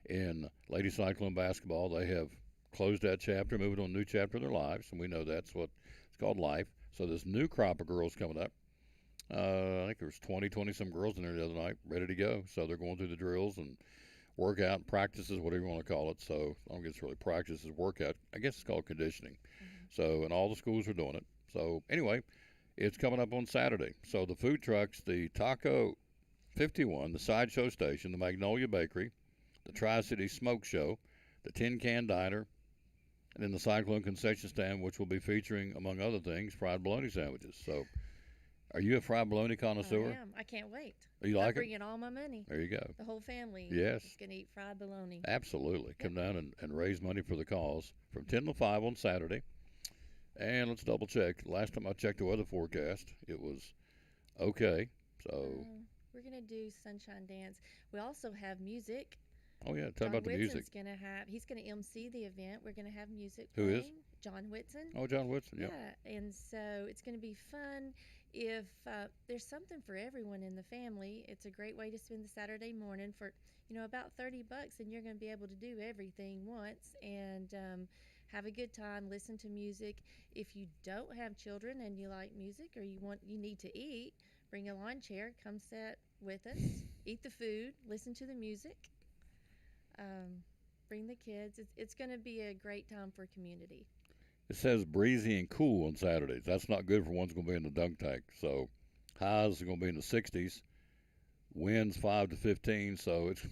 in Lady Cyclone basketball. They have closed that chapter, moving on a new chapter of their lives, and we know that's what it's called life. So this new crop of girls coming up. I think there was 20-some girls in there the other night, ready to go. So they're going through the drills and workout and practices, whatever you want to call it. So I don't guess it's really practice, it's workout. I guess it's called conditioning. So, and all the schools are doing it. So anyway, it's coming up on Saturday. So the food trucks, the Taco 51, the Sideshow Station, the Magnolia Bakery, the Tri-City Smoke Show, the Tin Can Diner, and then the Cyclone Concession Stand, which will be featuring, among other things, fried bologna sandwiches. So are you a fried bologna connoisseur? I am. I can't wait. You like I'm it? bringing all my money. There you go. The whole family Yes. is going to eat fried bologna. Absolutely. Come down and raise money for the cause from 10 to 5 on Saturday. And let's double check. Last time I checked the weather forecast, it was okay. So, We're going to do Sunshine Dance. We also have music. oh yeah, tell John about the music. He's going to MC the event. We're going to have music Who playing. is? John Whitson. Oh, John Woodson, yeah. Yeah, and so it's going to be fun. If there's something for everyone in the family, it's a great way to spend the Saturday morning for, about $30, and you're going to be able to do everything once and have a good time, listen to music. If you don't have children and you like music or you need to eat, bring a lawn chair, come sit with us, eat the food, listen to the music. Bring the kids. It's going to be a great time for community. It says breezy and cool on Saturdays. That's not good for one's going to be in the dunk tank. So highs are going to be in the 60s. winds 5 to 15, so it's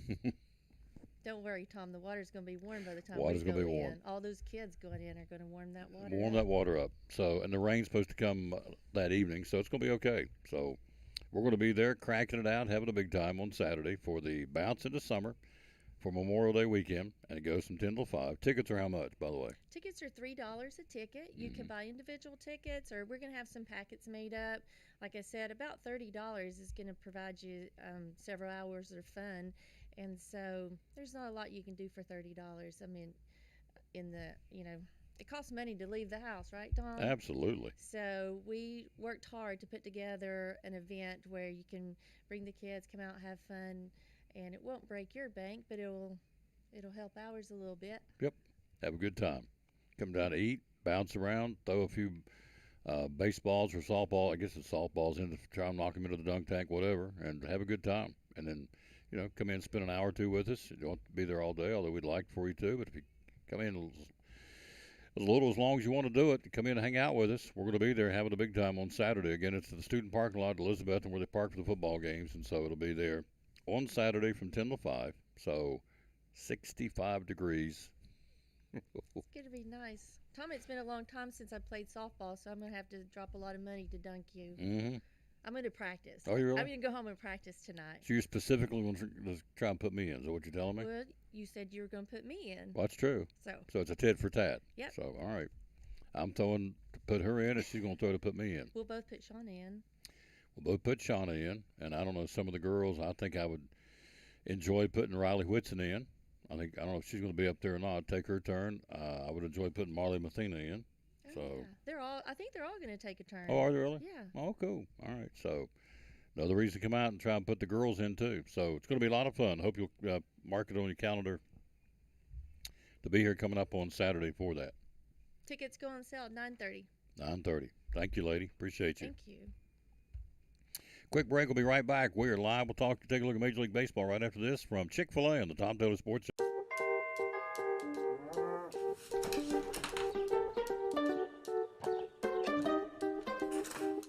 Don't worry, Tom. The water's going to be warm by the time Water's we gonna go be warm. in. All those kids going in are going to warm that water warm up. that water up. So, and the rain's supposed to come that evening, so it's going to be okay. So, we're going to be there cracking it out, having a big time on Saturday for the bounce into summer for Memorial Day weekend, and it goes from 10 till 5. Tickets are how much, by the way? Tickets are $3 a ticket. You can buy individual tickets, or we're going to have some packets made up. Like I said, about $30 is going to provide you several hours of fun. And so there's not a lot you can do for $30. I mean, it costs money to leave the house, right, Tom? Absolutely. So we worked hard to put together an event where you can bring the kids, come out, have fun, and it won't break your bank, but it'll help ours a little bit. Yep. Have a good time. Come down to eat, bounce around, throw a few baseballs or softball. I guess it's softballs in to try and knock them into the dunk tank, whatever, and have a good time. And then, come in, spend an hour or two with us. You don't have to be there all day, although we'd like for you to. But if you come in as long as you want to do it, come in and hang out with us. We're going to be there having a big time on Saturday. Again, it's the student parking lot at Elizabeth, and where they park for the football games, and so it'll be there on Saturday from 10 to 5. So 65 degrees. It's going to be nice. Tom, it's been a long time since I played softball, so I'm going to have to drop a lot of money to dunk you. Mm-hmm. I'm going to practice. Oh, you really? I'm going to go home and practice tonight. So you specifically want to try and put me in. Is that what you're telling me? Well, you said you were going to put me in. Well, that's true. So it's a tit for tat. Yep. So, all right. I'm throwing to put her in, and she's going to throw to put me in. We'll both put Shauna in. We'll both put Shauna in. And I don't know, some of the girls, I think I would enjoy putting Riley Whitson in. I don't know if she's going to be up there or not. Take her turn. I would enjoy putting Marley Mathena in. Oh, So yeah. I think they're all going to take a turn. Oh, are they really? Yeah. Oh, cool. All right. So another reason to come out and try and put the girls in too. So it's going to be a lot of fun. Hope you'll mark it on your calendar to be here coming up on Saturday for that. Tickets go on sale at 9:30. 9:30. Thank you, lady. Appreciate you. Thank you. Quick break. We'll be right back. We are live. We'll take a look at Major League Baseball right after this from Chick-fil-A on the Tom Taylor Sports.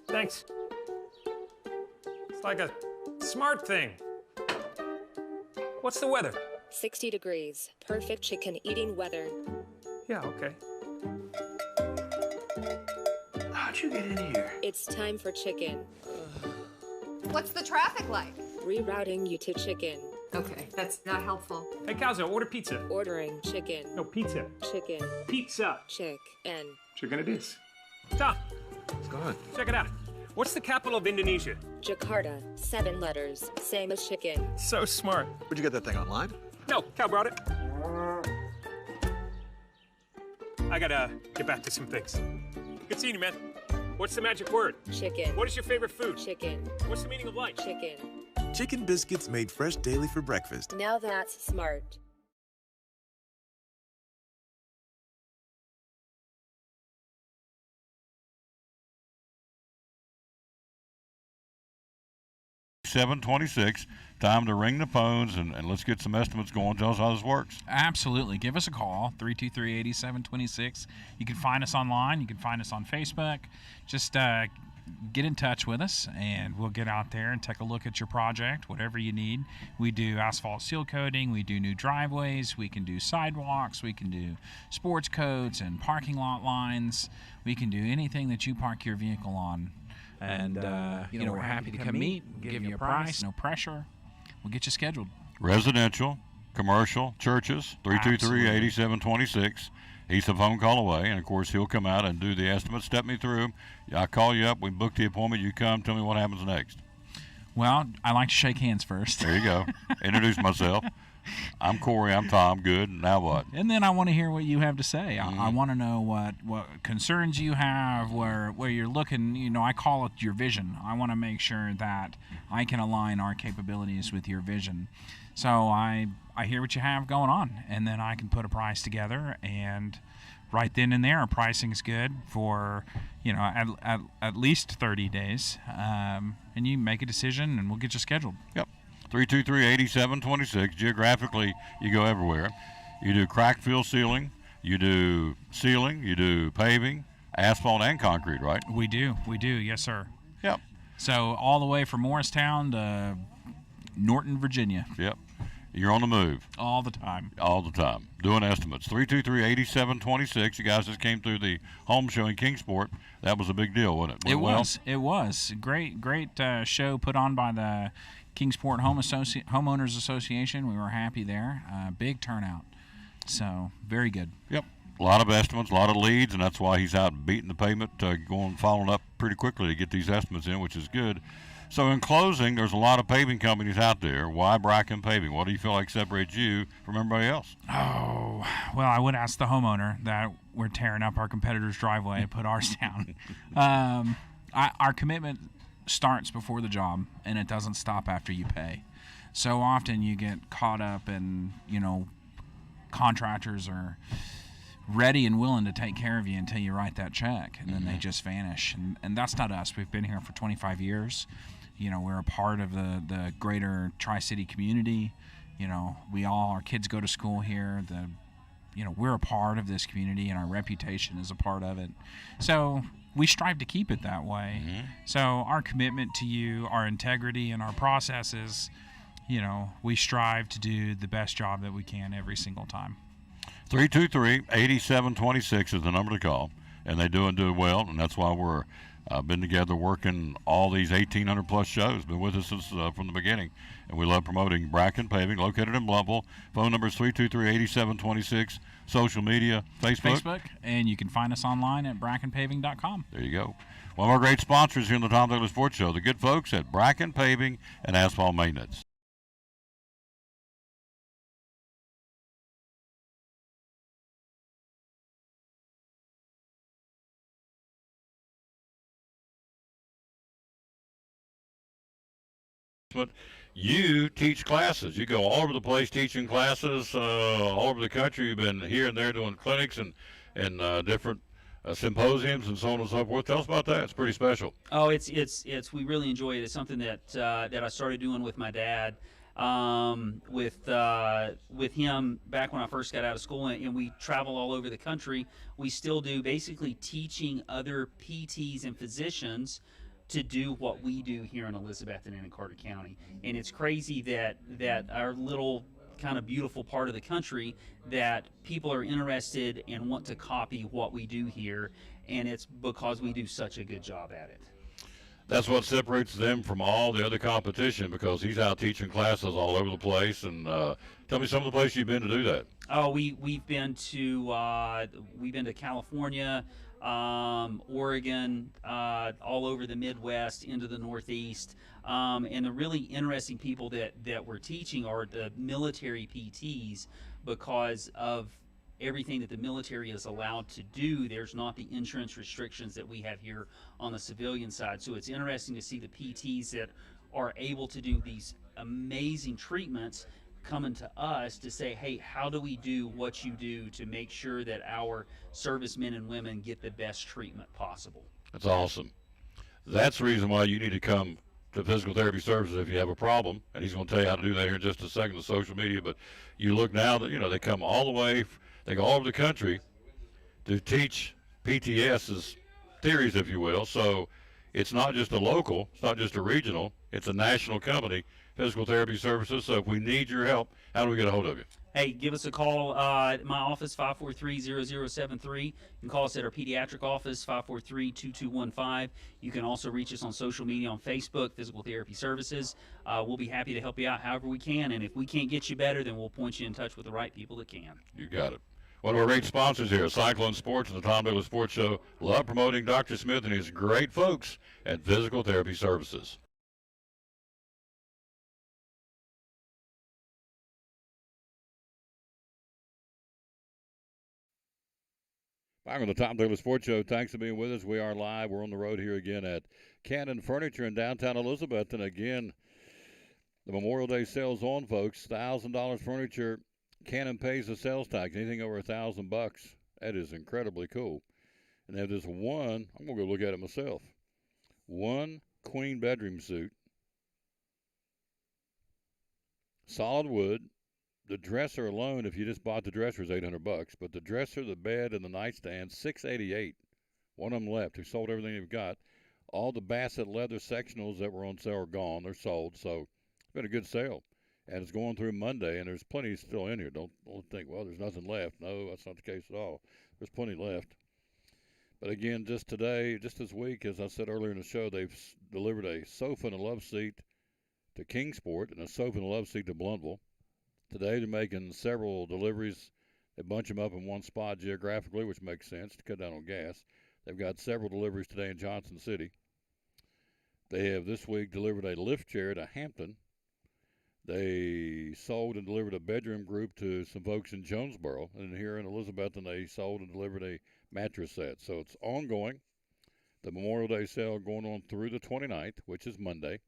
Thanks. It's like a smart thing. What's the weather? 60 degrees. Perfect chicken eating weather. Yeah, okay. How'd you get in here? It's time for chicken. What's the traffic like? Rerouting you to chicken. Okay, that's not helpful. Hey, Calzo, order pizza. Ordering chicken. No, pizza. Chicken. Pizza. Chicken. Chicken it is. Tom, What's going on? check it out. What's the capital of Indonesia? Jakarta. 7 letters. Same as chicken. So smart. Where'd you get that thing online? No, Cal brought it. I gotta get back to some things. Good seeing you, man. What's the magic word? Chicken. What is your favorite food? Chicken. What's the meaning of life? Chicken. Chicken biscuits made fresh daily for breakfast. Now that's smart. $7:26. Time to ring the phones and let's get some estimates going. Tell us how this works. Absolutely. Give us a call, 323-8726. You can find us online. You can find us on Facebook. Just get in touch with us, and we'll get out there and take a look at your project, whatever you need. We do asphalt seal coating. We do new driveways. We can do sidewalks. We can do sports coats and parking lot lines. We can do anything that you park your vehicle on. And, we're happy to come meet, give you a price, no pressure. We'll get you scheduled. Residential, commercial, churches, 323-8726. He's a phone call away, and, of course, he'll come out and do the estimate. Step me through. I call you up. We book the appointment. You come. Tell me what happens next. Well, I like to shake hands first. There you go. Introduce myself. I'm Corey. I'm Tom. Good. Now what? And then I want to hear what you have to say. I want to know what concerns you have, where you're looking. I call it your vision. I want to make sure that I can align our capabilities with your vision. So I hear what you have going on, and then I can put a price together. And right then and there, our pricing is good for at least 30 days. And you make a decision, and we'll get you scheduled. Yep. 323-8726. Geographically, you go everywhere. You do crack fill sealing, you do paving, asphalt, and concrete, right? We do, yes, sir. Yep. So all the way from Morristown to Norton, Virginia. Yep. You're on the move. All the time. All the time. Doing estimates. 323-8726. You guys just came through the home show in Kingsport. That was a big deal, wasn't it? It was. It was. Great show put on by the Kingsport Homeowners Association. We were happy there. Big turnout. So, very good. Yep. A lot of estimates, a lot of leads, and that's why he's out beating the pavement, following up pretty quickly to get these estimates in, which is good. So in closing, there's a lot of paving companies out there. Why Bracken Paving? What do you feel like separates you from everybody else? Oh, well, I would ask the homeowner that we're tearing up our competitor's driveway and put ours down. Our commitment starts before the job, and it doesn't stop after you pay. So often you get caught up in, contractors are ready and willing to take care of you until you write that check, and then they just vanish. And that's not us. We've been here for 25 years. We're a part of the greater Tri-City community. Our kids go to school here. We're a part of this community, and our reputation is a part of it. So we strive to keep it that way. Mm-hmm. So our commitment to you, our integrity, and our processes, we strive to do the best job that we can every single time. 323-8726 is the number to call, and they do well, and that's why we're been together working all these 1,800 plus shows. Been with us since from the beginning, and we love promoting Bracken Paving, located in Blumpville. Phone number is 323-8726. Social media, Facebook, and you can find us online at brackenpaving.com. There you go. One of our great sponsors here on the Tom Taylor Sports Show, the good folks at Bracken Paving and Asphalt Maintenance. But you teach classes. You go all over the place teaching classes, all over the country. You've been here and there doing clinics and different symposiums and so on and so forth. Tell us about that. It's pretty special. Oh, it's we really enjoy it. It's something that I started doing with my dad, with him back when I first got out of school, and we travel all over the country. We still do, basically teaching other PTs and physicians to do what we do here in Elizabethton and in Carter County. And it's crazy that our little kind of beautiful part of the country, that people are interested and want to copy what we do here, and it's because we do such a good job at it. That's what separates them from all the other competition, because he's out teaching classes all over the place. And tell me some of the places you've been to do that. Oh, we've been to California, Oregon, all over the Midwest, into the Northeast, and the really interesting people that we're teaching are the military PTs, because of everything that the military is allowed to do. There's not the insurance restrictions that we have here on the civilian side. So it's interesting to see the PTs that are able to do these amazing treatments coming to us to say, hey, how do we do what you do to make sure that our servicemen and women get the best treatment possible? That's awesome. That's the reason why you need to come to Physical Therapy Services if you have a problem, and he's going to tell you how to do that here in just a second, the social media. But you look now that, they come all the way, they go all over the country to teach PTS's theories, if you will. So it's not just a local, it's not just a regional, it's a national company, Physical Therapy Services. So if we need your help, how do we get a hold of you? Hey, give us a call at my office, 543-0073. You can call us at our pediatric office, 543-2215. You can also reach us on social media on Facebook, Physical Therapy Services. We'll be happy to help you out however we can, and if we can't get you better, then we'll point you in touch with the right people that can. You got it. One of our great sponsors here, Cyclone Sports and the Tom Taylor Sports Show. Love promoting Dr. Smith and his great folks at Physical Therapy Services. Back on the Tom Taylor Sports Show. Thanks for being with us. We are live. We're on the road here again at Cannon Furniture in downtown Elizabeth. And again, the Memorial Day sale's on, folks. $1,000 furniture. Cannon pays the sales tax. Anything over $1,000, that is incredibly cool. And they have this one, I'm going to go look at it myself. One queen bedroom suite. Solid wood. The dresser alone, if you just bought the dresser, is $800. But the dresser, the bed, and the nightstand, $688. One of them left. Who sold everything they've got. All the Bassett leather sectionals that were on sale are gone. They're sold. So It's been a good sale, and it's going through Monday, and there's plenty still in here. Don't think, well, there's nothing left. No, that's not the case at all. There's plenty left. But again, just today, just this week, as I said earlier in the show, they've delivered a sofa and a love seat to Kingsport and a sofa and a love seat to Blunteville. Today they're making several deliveries. They bunch them up in one spot geographically, which makes sense to cut down on gas. They've got several deliveries today in Johnson City. They have this week delivered a lift chair to Hampton. They sold and delivered a bedroom group to some folks in Jonesboro. And here in Elizabethton, they sold and delivered a mattress set. So it's ongoing. The Memorial Day sale going on through the 29th, which is Monday.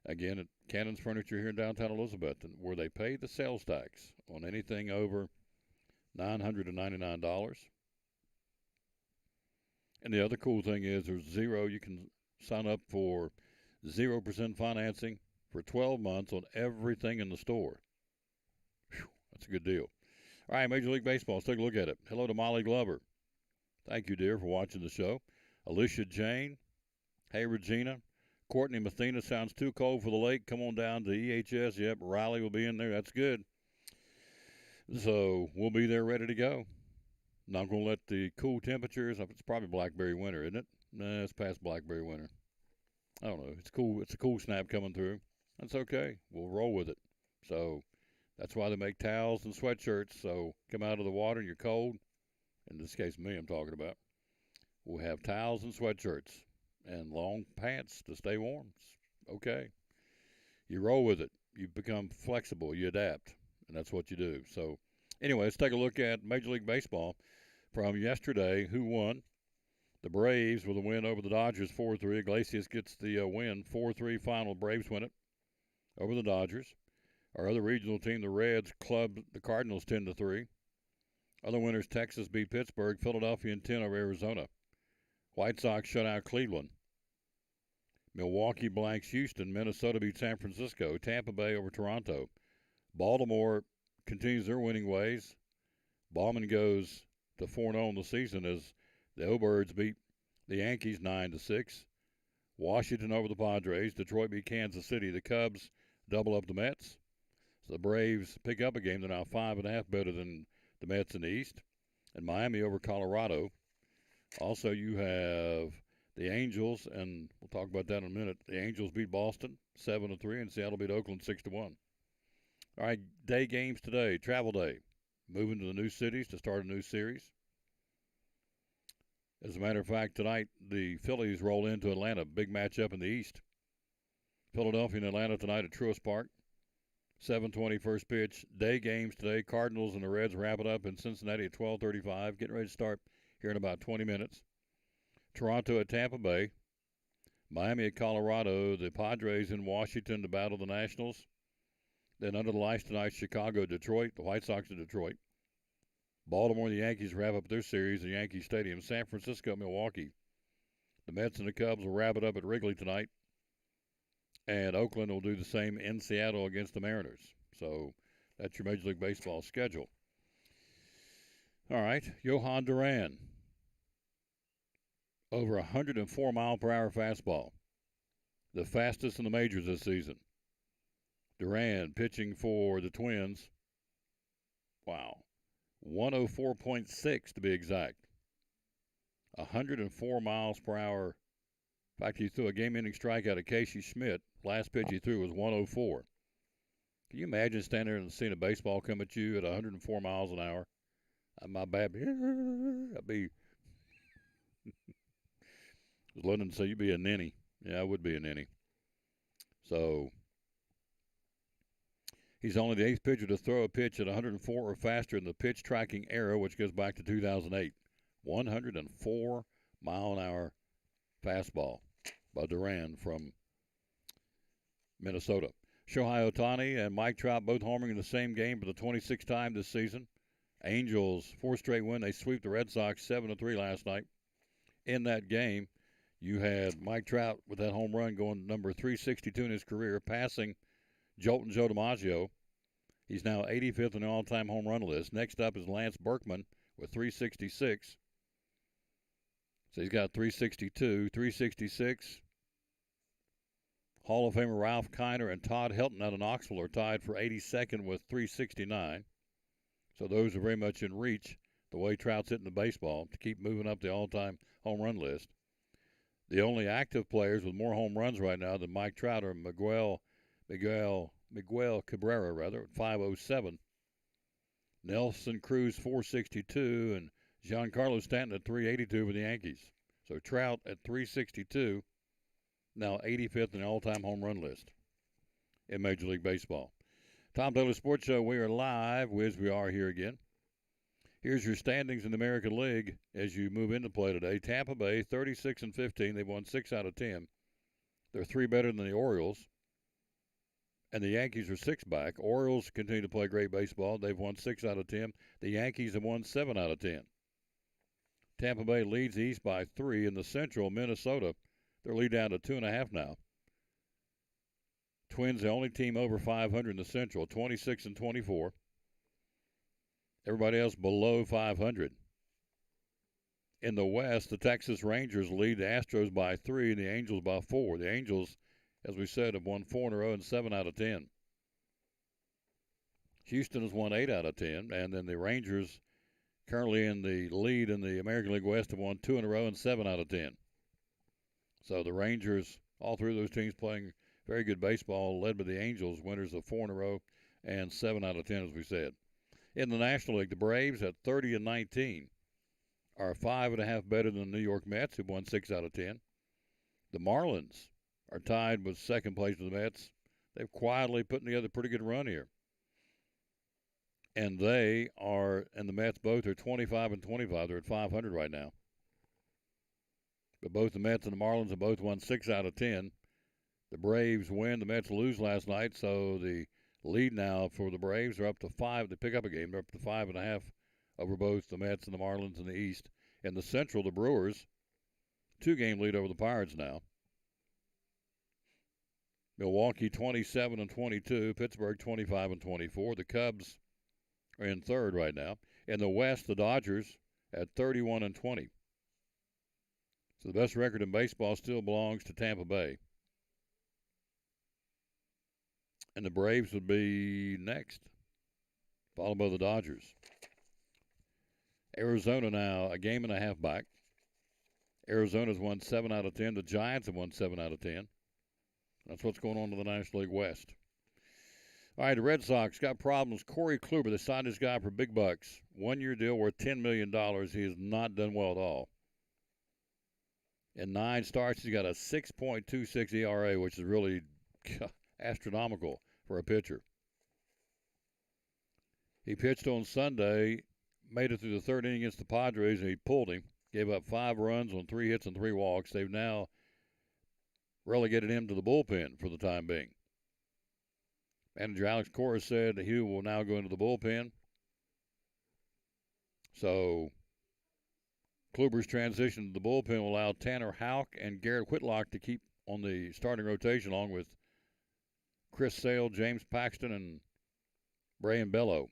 Again, at Cannon's Furniture here in downtown Elizabethton, where they pay the sales tax on anything over $999. And the other cool thing is there's zero. You can sign up for 0% financing for 12 months on everything in the store. Whew, that's a good deal. All right, Major League Baseball, let's take a look at it. Hello to Molly Glover. Thank you, dear, for watching the show. Alicia Jane. Hey, Regina. Courtney Mathena, sounds too cold for the lake. Come on down to EHS. Yep, Riley will be in there. That's good. So we'll be there ready to go. Not going to let the cool temperatures. It's probably blackberry winter, isn't it? Nah, it's past blackberry winter. I don't know. It's cool. It's a cool snap coming through. That's okay. We'll roll with it. So that's why they make towels and sweatshirts. So come out of the water and you're cold. In this case, me I'm talking about. We'll have towels and sweatshirts and long pants to stay warm. It's okay. You roll with it. You become flexible. You adapt. And that's what you do. So anyway, let's take a look at Major League Baseball from yesterday. Who won? The Braves with a win over the Dodgers 4-3. Iglesias gets the win. 4-3 final. Braves win it over the Dodgers. Our other regional team, the Reds, clubbed the Cardinals 10-3. Other winners, Texas beat Pittsburgh. Philadelphia and 10 over Arizona. White Sox shut out Cleveland. Milwaukee blanks Houston. Minnesota beat San Francisco. Tampa Bay over Toronto. Baltimore continues their winning ways. Ballman goes to 4-0 in the season as the O-Birds beat the Yankees 9-6. Washington over the Padres. Detroit beat Kansas City. The Cubs double up the Mets. So the Braves pick up a game. They're now 5.5 better than the Mets in the East. And Miami over Colorado. Also, you have the Angels, and we'll talk about that in a minute. The Angels beat Boston 7-3, and Seattle beat Oakland 6-1. All right, day games today. Travel day. Moving to the new cities to start a new series. As a matter of fact, tonight the Phillies roll into Atlanta. Big matchup in the East. Philadelphia and Atlanta tonight at Truist Park. 7:20 first pitch. Day games today. Cardinals and the Reds wrap it up in Cincinnati at 12:35. Getting ready to start here in about 20 minutes. Toronto at Tampa Bay. Miami at Colorado. The Padres in Washington to battle the Nationals. Then under the lights tonight, Chicago, Detroit. The White Sox at Detroit. Baltimore and the Yankees wrap up their series at Yankee Stadium. San Francisco, Milwaukee. The Mets and the Cubs will wrap it up at Wrigley tonight. And Oakland will do the same in Seattle against the Mariners. So that's your Major League Baseball schedule. All right, Johan Duran. Over 104 mile per hour fastball. The fastest in the majors this season. Duran pitching for the Twins. Wow. 104.6 to be exact. 104 miles per hour. In fact, he threw a game-ending strikeout at Casey Schmidt. Last pitch he threw was 104. Can you imagine standing there and seeing a baseball come at you at 104 miles an hour? My bad. I'd be. London say you'd be a ninny. Yeah, I would be a ninny. So he's only the 8th pitcher to throw a pitch at 104 or faster in the pitch tracking era, which goes back to 2008. 104 mile an hour fastball by Duran from Minnesota. Shohei Ohtani and Mike Trout both homering in the same game for the 26th time this season. Angels, 4th straight win. They sweep the Red Sox 7-3 last night. In that game, you had Mike Trout with that home run going number 362 in his career, passing Jolton Joe DiMaggio. He's now 85th on the all-time home run list. Next up is Lance Berkman with 366. So he's got 362, 366. Hall of Famer Ralph Kiner and Todd Helton out of Knoxville are tied for 82nd with 369. So those are very much in reach, the way Trout's hitting the baseball, to keep moving up the all-time home run list. The only active players with more home runs right now than Mike Trout are Miguel Cabrera, at 507. Nelson Cruz, 462, and Giancarlo Stanton at 382 for the Yankees. So Trout at 362, now 85th in the all-time home run list in Major League Baseball. Tom Taylor Sports Show, we are live, as we are here again. Here's your standings in the American League as you move into play today. Tampa Bay, 36-15. They've won 6 out of 10. They're 3 better than the Orioles. And the Yankees are 6 back. Orioles continue to play great baseball. They've won 6 out of 10. The Yankees have won 7 out of 10. Tampa Bay leads the East by 3. In the Central, Minnesota, their lead down to 2.5 now. Twins, the only team over 500 in the Central, 26-24. Everybody else below 500. In the West, the Texas Rangers lead the Astros by 3 and the Angels by 4. The Angels, as we said, have won 4 in a row and 7 out of 10. Houston has won 8 out of 10, and then the Rangers, currently in the lead in the American League West, have won 2 in a row and 7 out of 10. So the Rangers, all three of those teams playing very good baseball, led by the Angels, winners of 4 in a row and 7 out of 10, as we said. In the National League, the Braves at 30-19 are 5.5 better than the New York Mets, who've won 6 out of 10. The Marlins are tied with second place with the Mets. They've quietly put together a pretty good run here. And the Mets both are 25-25. They're at 500 right now. But both the Mets and the Marlins have both won 6 out of 10. The Braves win. The Mets lose last night, so the lead now for the Braves are up to 5. They pick up a game. They're up to 5.5 over both the Mets and the Marlins in the East. In the Central, the Brewers, 2-game lead over the Pirates now. Milwaukee 27-22. Pittsburgh 25-24. The Cubs are in third right now. In the West, the Dodgers at 31-20. So the best record in baseball still belongs to Tampa Bay. And the Braves would be next, followed by the Dodgers. Arizona now a game and a half back. Arizona's won 7 out of 10. The Giants have won 7 out of 10. That's what's going on in the National League West. All right, the Red Sox got problems. Corey Kluber, they signed this guy for big bucks. 1-year deal worth $10 million. He has not done well at all. In 9 starts, he's got a 6.26 ERA, which is really astronomical for a pitcher. He pitched on Sunday, made it through the third inning against the Padres, and he pulled him. Gave up 5 runs on 3 hits and 3 walks. They've now relegated him to the bullpen for the time being. Manager Alex Cora said that he will now go into the bullpen. So Kluber's transition to the bullpen will allow Tanner Houck and Garrett Whitlock to keep on the starting rotation, along with Chris Sale, James Paxton, and Brian Bello.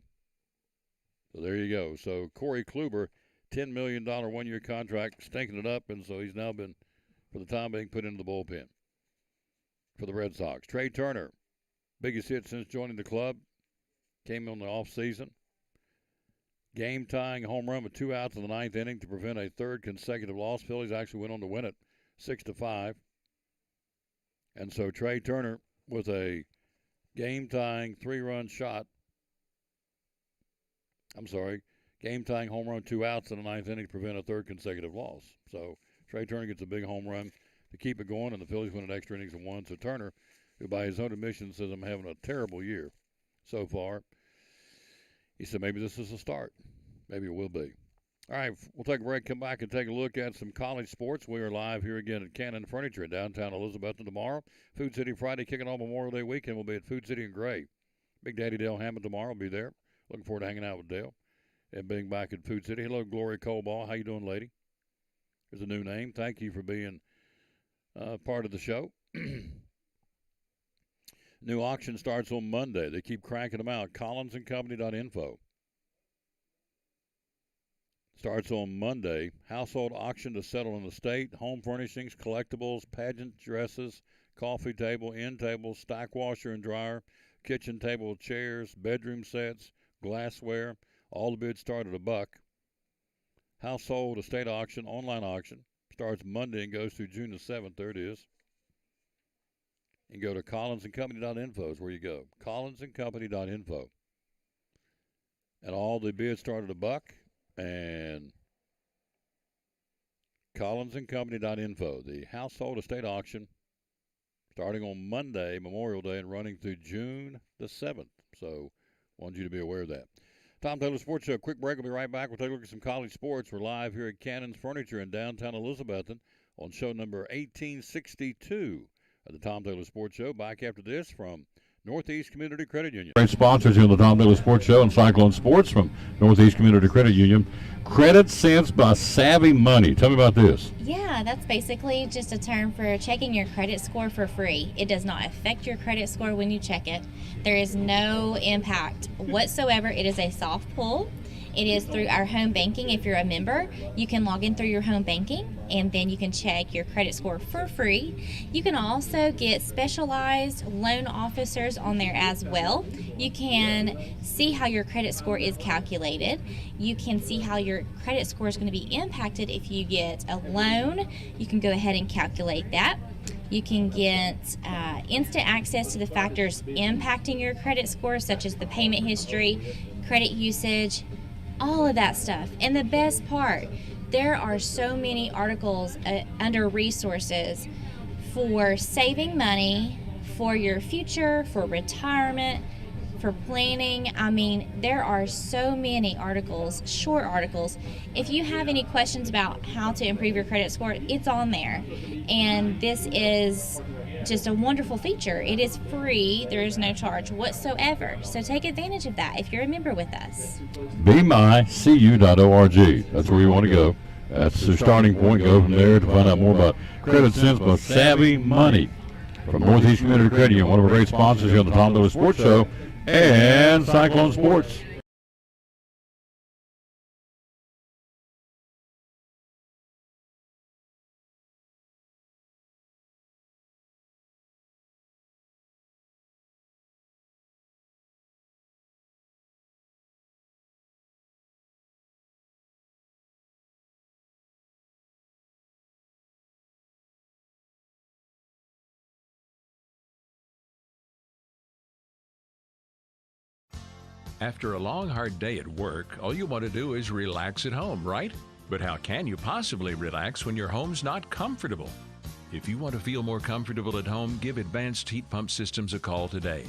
So there you go. So Corey Kluber, $10 million 1-year contract, stinking it up, and so he's now been, for the time being, put into the bullpen for the Red Sox. Trey Turner, biggest hit since joining the club, came on the offseason. Game-tying home run with 2 outs in the 9th inning to prevent a 3rd consecutive loss. Phillies actually went on to win it 6-5. And so Trey Turner with a game-tying 3-run shot. Game-tying home run, 2 outs in the 9th inning to prevent a 3rd consecutive loss. So Trey Turner gets a big home run to keep it going, and the Phillies win an extra innings and 1. So Turner, who by his own admission says, I'm having a terrible year so far, he said maybe this is a start. Maybe it will be. All right, we'll take a break, come back and take a look at some college sports. We are live here again at Cannon Furniture in downtown Elizabethton tomorrow. Food City Friday, kicking off Memorial Day weekend. We'll be at Food City in Gray. Big Daddy Dale Hammond tomorrow will be there. Looking forward to hanging out with Dale and being back at Food City. Hello, Glory Coball. How you doing, lady? There's a new name. Thank you for being part of the show. New auction starts on Monday. They keep cranking them out. CollinsandCompany.info. Starts on Monday. Household auction to settle an estate, home furnishings, collectibles, pageant dresses, coffee table, end table, stack washer and dryer, kitchen table, chairs, bedroom sets, glassware. All the bids start at $1. Household estate auction, online auction, starts Monday and goes through June the 7th. There it is. And go to collinsandcompany.info is where you go. collinsandcompany.info. And all the bids start at $1. And collinsandcompany.info, the household estate auction, starting on Monday, Memorial Day, and running through June the 7th. So, wanted you to be aware of that. Tom Taylor Sports Show. Quick break. We'll be right back. We'll take a look at some college sports. We're live here at Cannon's Furniture in downtown Elizabethton on show number 1862 of the Tom Taylor Sports Show. Back after this from Northeast Community Credit Union. Great sponsors here on the Tom Taylor Sports Show and Cyclone Sports from Northeast Community Credit Union. Credit Sense by Savvy Money. Tell me about this. Yeah, that's basically just a term for checking your credit score for free. It does not affect your credit score when you check it. There is no impact whatsoever. It is a soft pull. It is through our home banking. If you're a member, you can log in through your home banking and then you can check your credit score for free. You can also get specialized loan officers on there as well. You can see how your credit score is calculated. You can see how your credit score is going to be impacted if you get a loan. You can go ahead and calculate that. You can get instant access to the factors impacting your credit score, such as the payment history, credit usage, all of that stuff. And the best part, there are so many articles under resources for saving money, for your future, for retirement, for planning. I mean, there are so many articles, short articles. If you have any questions about how to improve your credit score, it's on there. And this is just a wonderful feature. It is free. There is no charge whatsoever. So take advantage of that if you're a member with us. BeMyCU.org. That's where you want to go. That's the starting point. Go from there to find out more about Credit Sense by Savvy Money from Northeast Community Credit Union, one of our great sponsors here on the Tom Taylor Sports Show and Cyclone Sports. After a long, hard day at work, all you want to do is relax at home, right? But how can you possibly relax when your home's not comfortable? If you want to feel more comfortable at home, give Advanced Heat Pump Systems a call today.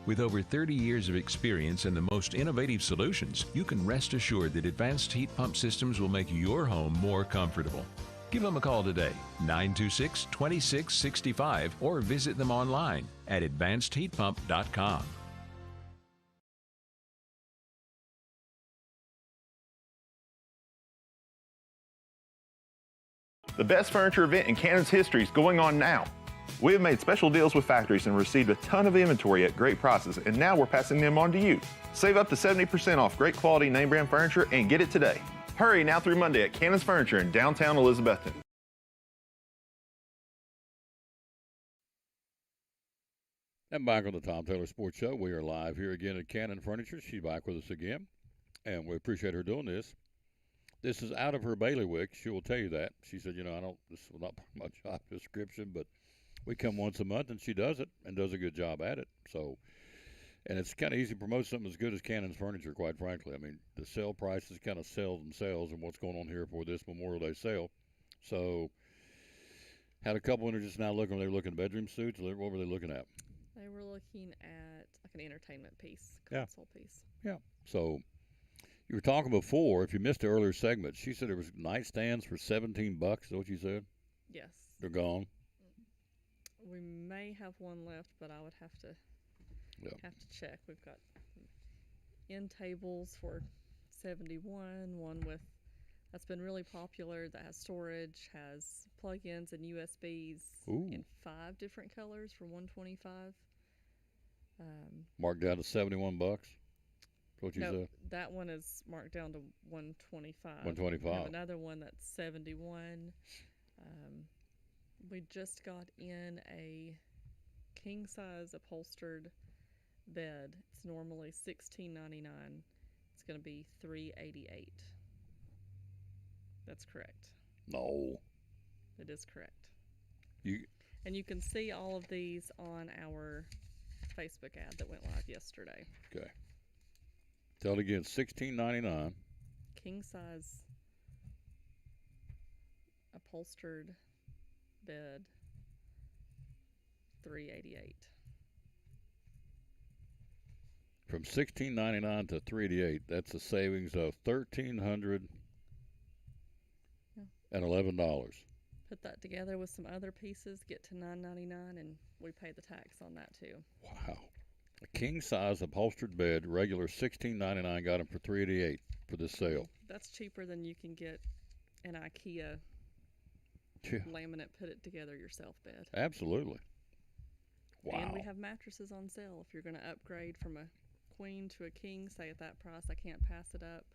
With over 30 years of experience and the most innovative solutions, you can rest assured that Advanced Heat Pump Systems will make your home more comfortable. Give them a call today, 926-2665, or visit them online at advancedheatpump.com. The best furniture event in Cannon's history is going on now. We have made special deals with factories and received a ton of inventory at great prices, and now we're passing them on to you. Save up to 70% off great quality name brand furniture and get it today. Hurry now through Monday at Cannon's Furniture in downtown Elizabethton. And back on the Tom Taylor Sports Show. We are live here again at Cannon Furniture. She's back with us again, and we appreciate her doing this. This is out of her bailiwick. She will tell you that. She said, this is not my job description, but we come once a month, and she does it and does a good job at it. So, and it's kind of easy to promote something as good as Cannon's Furniture, quite frankly. I mean, the sale prices kind of sell themselves and what's going on here for this Memorial Day sale. So, had a couple that are just now looking. They were looking at bedroom suits. What were they looking at? They were looking at like an entertainment piece, console piece. Yeah. So, you were talking before, if you missed the earlier segment, she said there was nightstands for $17. Is that what you said? Yes. They're gone. We may have one left, but I would have to check. We've got end tables for $71, one with that's been really popular that has storage, has plug-ins and USBs in 5 different colors for $125. Marked down to $71. What you No, said? that one is marked down to 125. 125. We have another one that's 71. We just got in a king size upholstered bed. It's normally $16.99. It's going to be $388. That's correct. No. It is correct. You And you can see all of these on our Facebook ad that went live yesterday. okay? Tell it again. $16.99. King size upholstered bed, $388. From $16.99 to $388. That's a savings of $1,311. Put that together with some other pieces, get to $9.99, and we pay the tax on that too. Wow. A king size upholstered bed, regular $16.99, got them for $388 for this sale. That's cheaper than you can get an IKEA Yeah. laminate put it together yourself bed. Absolutely. Wow. And we have mattresses on sale. If you're going to upgrade from a queen to a king, say at that price, I can't pass it up.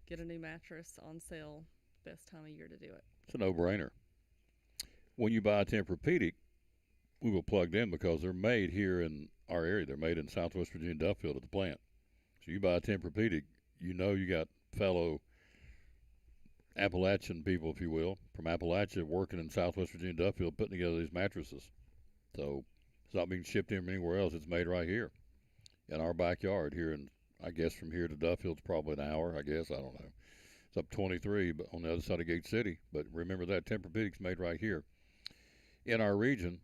Get a new mattress on sale. Best time of year to do it. It's a no-brainer. When you buy a Tempur-Pedic, we will plug in because they're made here in our area. They're made in Southwest Virginia, Duffield at the plant. So you buy a Tempur-Pedic, you know you got fellow Appalachian people, if you will, from Appalachia working in Southwest Virginia, Duffield, putting together these mattresses. So it's not being shipped in from anywhere else. It's made right here in our backyard here. And I guess from here to Duffield's probably an hour, I guess. I don't know. It's up 23, but on the other side of Gate City. But remember that Tempur-Pedic's made right here. In our region,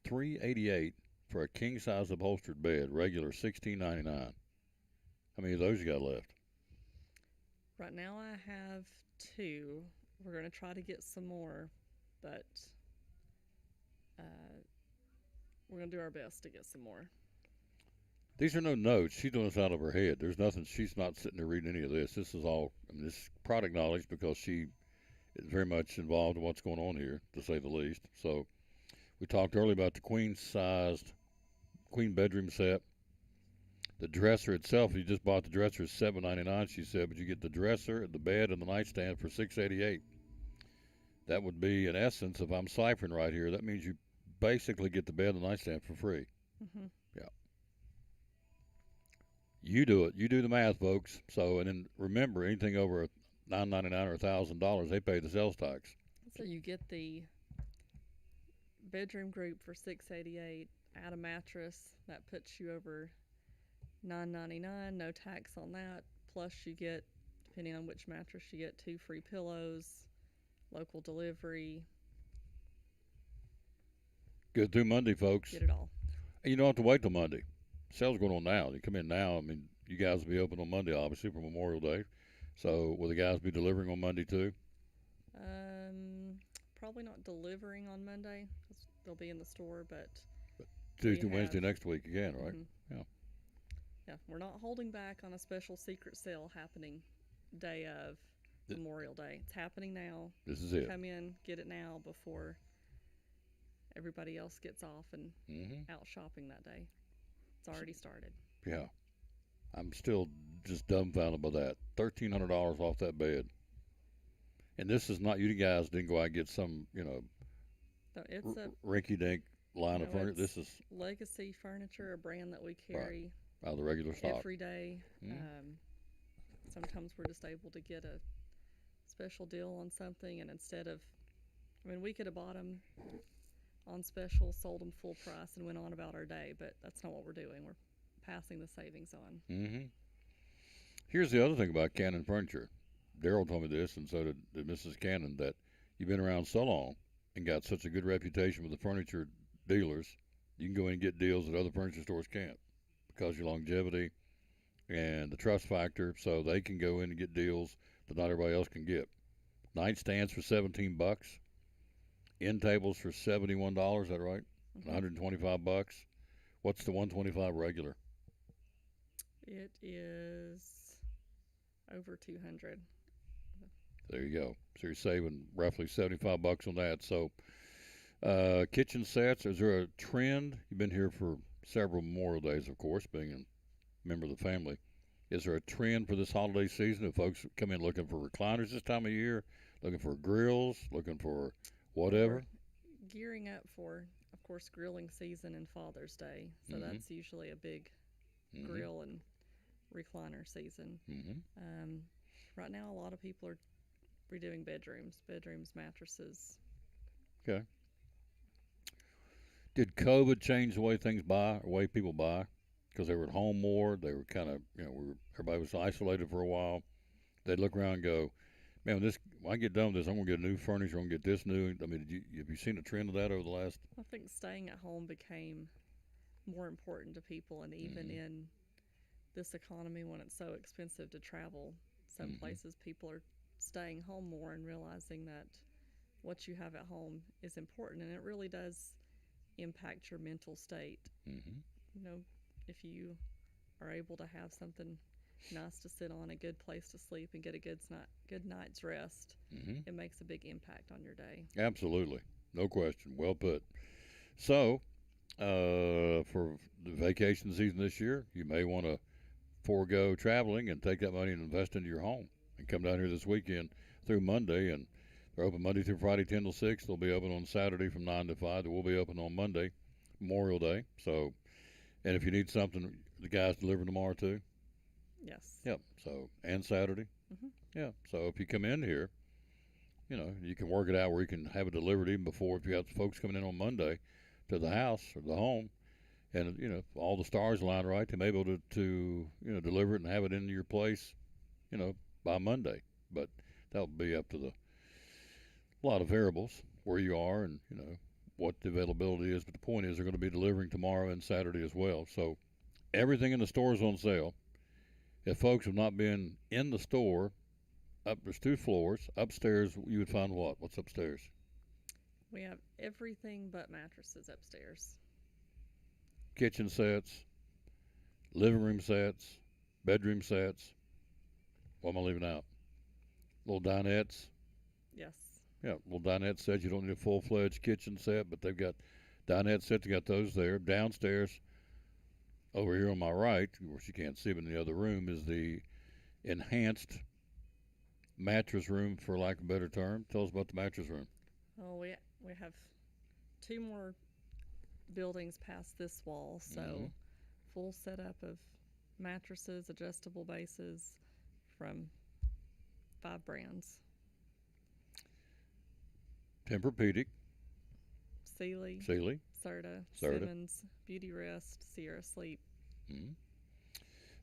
$388 for a king-size upholstered bed, regular $16.99. How many of those you got left? Right now I have 2. We're going to try to get some more, but we're going to do our best to get some more. These are no notes. She's doing this out of her head. There's nothing. She's not sitting there reading any of this. This is all, this is product knowledge because she is very much involved in what's going on here, to say the least. So we talked earlier about the queen-sized queen bedroom set. The dresser itself, you just bought the dresser, is $7.99, she said, but you get the dresser, the bed, and the nightstand for $6.88. That would be, in essence, if I'm ciphering right here, that means you basically get the bed and the nightstand for free. Mm-hmm. Yeah. You do it. You do the math, folks. So, and then remember, anything over $9.99 or $1,000, they pay the sales tax. So you get the bedroom group for $688, add a mattress, that puts you over $9.99, no tax on that. Plus you get, depending on which mattress you get, 2 free pillows, local delivery. Good through Monday, folks. Get it all. And you don't have to wait till Monday. Sales going on now. You come in now. I mean, you guys will be open on Monday, obviously, for Memorial Day. So will the guys be delivering on Monday too? Probably not delivering on Monday because they'll be in the store, but Tuesday, Wednesday next week again, right? Mm-hmm. Yeah. Yeah, we're not holding back on a special secret sale happening day of Memorial Day. It's happening now. This is it. Come in, get it now before everybody else gets off and out shopping that day. It's already started. Yeah. I'm still just dumbfounded by that. $1,300 off that bed. And this is not, you guys didn't go out and get some, So it's a rinky-dink line of furniture. This is Legacy Furniture, a brand that we carry out of the regular stock. every day. Sometimes we're just able to get a special deal on something, and instead of, we could have bought them on special, sold them full price, and went on about our day, but that's not what we're doing. We're passing the savings on. Here's the other thing about Cannon Furniture. Daryl told me this, and so did Mrs. Cannon, that you've been around so long and got such a good reputation with the furniture dealers, you can go in and get deals that other furniture stores can't because your longevity and the trust factor, so they can go in and get deals that not everybody else can get. Nightstands for $17, end tables for $71, is that right? $125. What's the $125 regular? It is over $200. There you go. So you're saving roughly $75 on that. So kitchen sets, is there a trend? You've been here for several Memorial Days, of course, being a member of the family. Is there a trend for this holiday season? If folks come in looking for recliners this time of year, looking for grills, looking for whatever? We're gearing up for, of course, grilling season and Father's Day. So that's usually a big grill and recliner season. Right now, a lot of people are redoing bedrooms, mattresses. Okay. Did COVID change the way things buy, or way people buy? Because they were at home more. They were kind of, everybody was isolated for a while. They'd look around and go, man, when I get done with this, I'm going to get new furniture. I'm going to get this new. I mean, have you seen a trend of that over the last? I think staying at home became more important to people, and even in this economy when it's so expensive to travel, some places people are staying home more and realizing that what you have at home is important, and it really does impact your mental state. If you are able to have something nice to sit on, a good place to sleep, and get a good night's rest, it makes a big impact on your day. Absolutely. No question. Well put. So, for the vacation season this year, you may want to forego traveling and take that money and invest into your home and come down here this weekend through Monday. And they're open Monday through Friday, 10 till 6. They'll be open on Saturday from 9 to 5. They will be open on Monday, Memorial Day. So, and if you need something, the guys deliver tomorrow too? Yes. Yep. So, and Saturday? Yeah. So if you come in here, you can work it out where you can have it delivered even before, if you have folks coming in on Monday to the house or the home, and if all the stars align right, they may be able to deliver it and have it in your place, by Monday. But that'll be up to a lot of variables where you are and what the availability is. But the point is, they're going to be delivering tomorrow and Saturday as well. So everything in the store is on sale. If folks have not been in the store, there's 2 floors. Upstairs, you would find what? What's upstairs? We have everything but mattresses upstairs. Kitchen sets, living room sets, bedroom sets. What am I leaving out? Little dinettes. Yes. Yeah, little dinette sets. You don't need a full-fledged kitchen set, but they've got dinette sets. They got those there. Downstairs, over here on my right, of course you can't see, but in the other room is the enhanced mattress room, for lack of a better term. Tell us about the mattress room. Oh, we have 2 more buildings past this wall, so full setup of mattresses, adjustable bases from 5 brands. Tempur-Pedic, Sealy, Serta, Simmons, Beauty Rest, Sierra Sleep.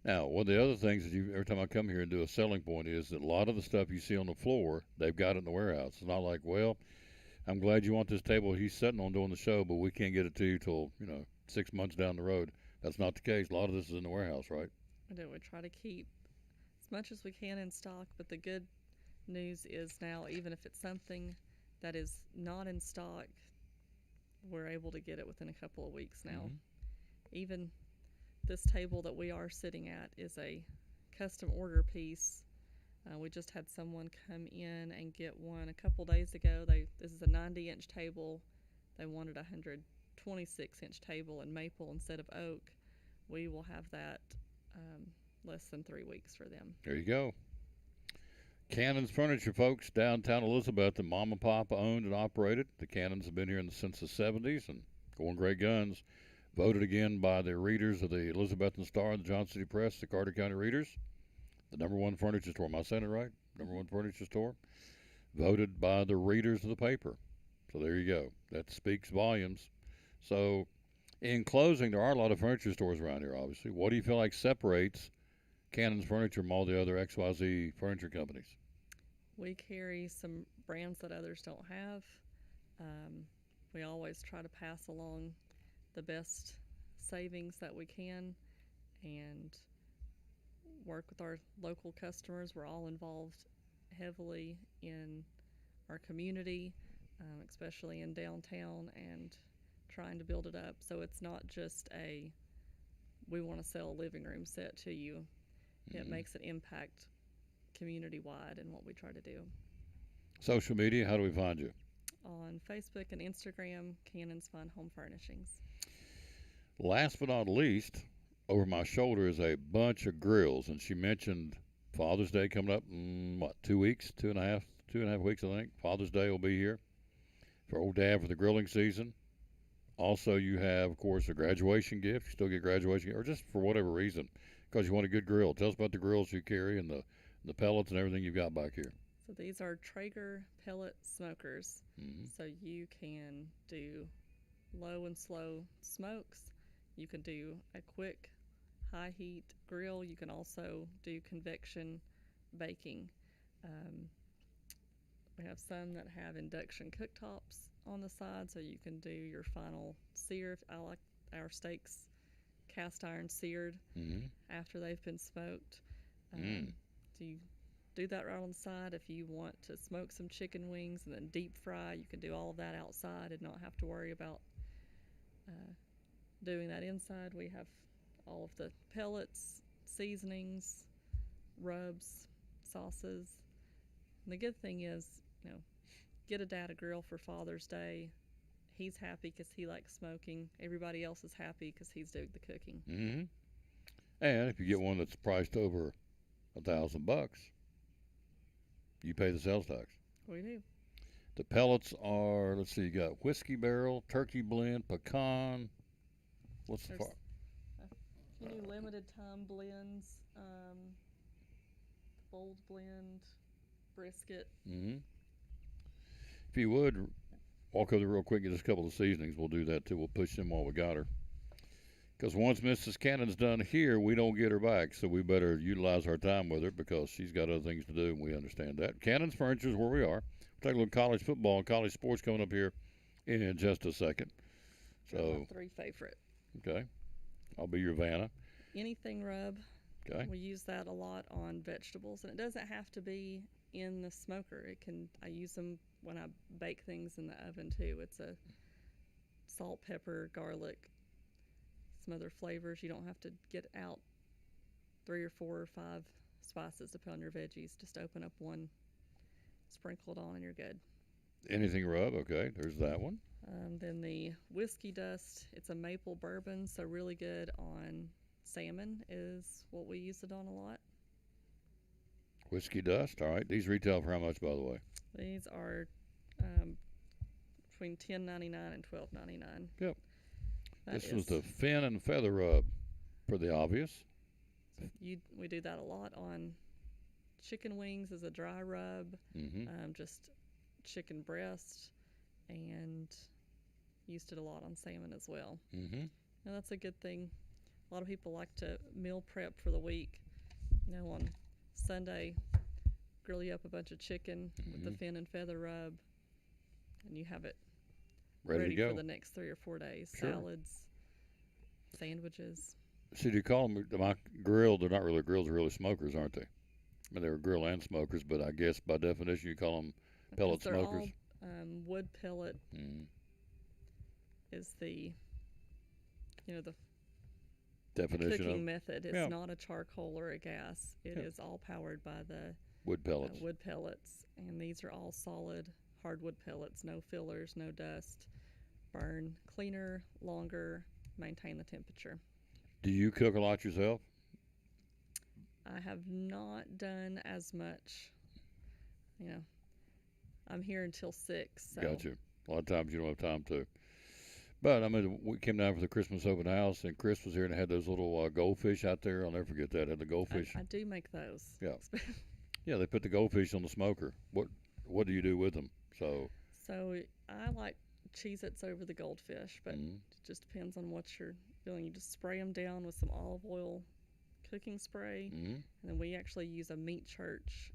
Now, one of the other things that every time I come here and do a selling point is that a lot of the stuff you see on the floor, they've got it in the warehouse. It's not like, well, I'm glad you want this table he's sitting on doing the show, but we can't get it to you till 6 months down the road. That's not the case. A lot of this is in the warehouse, right? We do. We try to keep as much as we can in stock, but the good news is now, even if it's something that is not in stock, we're able to get it within a couple of weeks now. Even this table that we are sitting at is a custom order piece. We just had someone come in and get one a couple days ago. This is a 90-inch table. They wanted a 126-inch table in maple instead of oak. We will have that less than 3 weeks for them. There you go. Cannon's Furniture, folks, downtown Elizabeth, and Mom and Papa owned and operated. The Cannons have been here since the 70s and going great guns. Voted again by the readers of the Elizabethan Star and the Johnson City Press, the Carter County readers. The #1 furniture store. Am I saying it right? #1 furniture store. Voted by the readers of the paper. So there you go. That speaks volumes. So in closing, there are a lot of furniture stores around here, obviously. What do you feel like separates Cannon's Furniture from all the other XYZ furniture companies? We carry some brands that others don't have. We always try to pass along the best savings that we can and work with our local customers. We're all involved heavily in our community, especially in downtown, and trying to build it up. So it's not just we want to sell a living room set to you. It makes an impact community-wide in what we try to do. Social media, how do we find you? On Facebook and Instagram, Cannon's Fine Home Furnishings. Last but not least, over my shoulder is a bunch of grills, and she mentioned Father's Day coming up in, 2 weeks, 2.5 weeks, I think. Father's Day will be here for old Dad for the grilling season. Also, you have, of course, a graduation gift. You still get graduation, or just for whatever reason, because you want a good grill. Tell us about the grills you carry and the pellets and everything you've got back here. So these are Traeger pellet smokers. So you can do low and slow smokes. You can do a quick high heat grill. You can also do convection baking. We have some that have induction cooktops on the side, so you can do your final sear. I like our steaks cast iron seared after they've been smoked. So you do that right on the side. If you want to smoke some chicken wings and then deep fry, you can do all of that outside and not have to worry about doing that inside. We have all of the pellets, seasonings, rubs, sauces. And the good thing is, get a dad a grill for Father's Day. He's happy because he likes smoking. Everybody else is happy because he's doing the cooking. And if you get one that's priced over $1,000, you pay the sales tax. We do. The pellets are, let's see, you got whiskey barrel, turkey blend, pecan. What's the far? A few limited time blends, bold blend, brisket. If you would, walk over there real quick and get us a couple of seasonings. We'll do that too. We'll push them while we got her. Because once Mrs. Cannon's done here, we don't get her back, so we better utilize our time with her because she's got other things to do, and we understand that. Cannon's Furniture is where we are. We'll take a look at college football and college sports coming up here in just a second. So, my 3 favorite. Okay. I'll be your Vanna. Anything rub. Okay. We use that a lot on vegetables, and it doesn't have to be in the smoker. I use them when I bake things in the oven too. It's a salt, pepper, garlic, some other flavors. You don't have to get out 3 or 4 or 5 spices to put on your veggies. Just open up one, sprinkle it on, and you're good. Anything rub, okay, there's that one. Then the whiskey dust, it's a maple bourbon, so really good on salmon is what we use it on a lot. Whiskey dust, all right. These retail for how much, by the way? These are between $10.99 and $12.99. Yep. This was the fin and feather rub, for the obvious. We do that a lot on chicken wings as a dry rub, just chicken breast, and used it a lot on salmon as well. Now that's a good thing. A lot of people like to meal prep for the week. On Sunday, grill you up a bunch of chicken with the fin and feather rub, and you have it ready to go for the next 3 or 4 days. Sure. Salads, sandwiches. So do you call them my grill? They're not really grills; they're really smokers, aren't they? I mean, they're grill and smokers, but I guess by definition you call them pellet smokers. All, wood pellet is the the definition cooking of method. It's not a charcoal or a gas. It is all powered by the wood pellets. Wood pellets, and these are all solid hardwood pellets. No fillers, no dust. Burn cleaner, longer, maintain the temperature. Do you cook a lot yourself? I have not done as much. I'm here until 6. So. Gotcha. A lot of times you don't have time to. But, I mean, we came down for the Christmas open house, and Chris was here and had those little goldfish out there. I'll never forget that. Had the goldfish. I do make those. Yeah. Yeah, they put the goldfish on the smoker. What do you do with them? So I like Cheez-Its over the goldfish, but it just depends on what you're doing. You just spray them down with some olive oil cooking spray, and then we actually use a Meat Church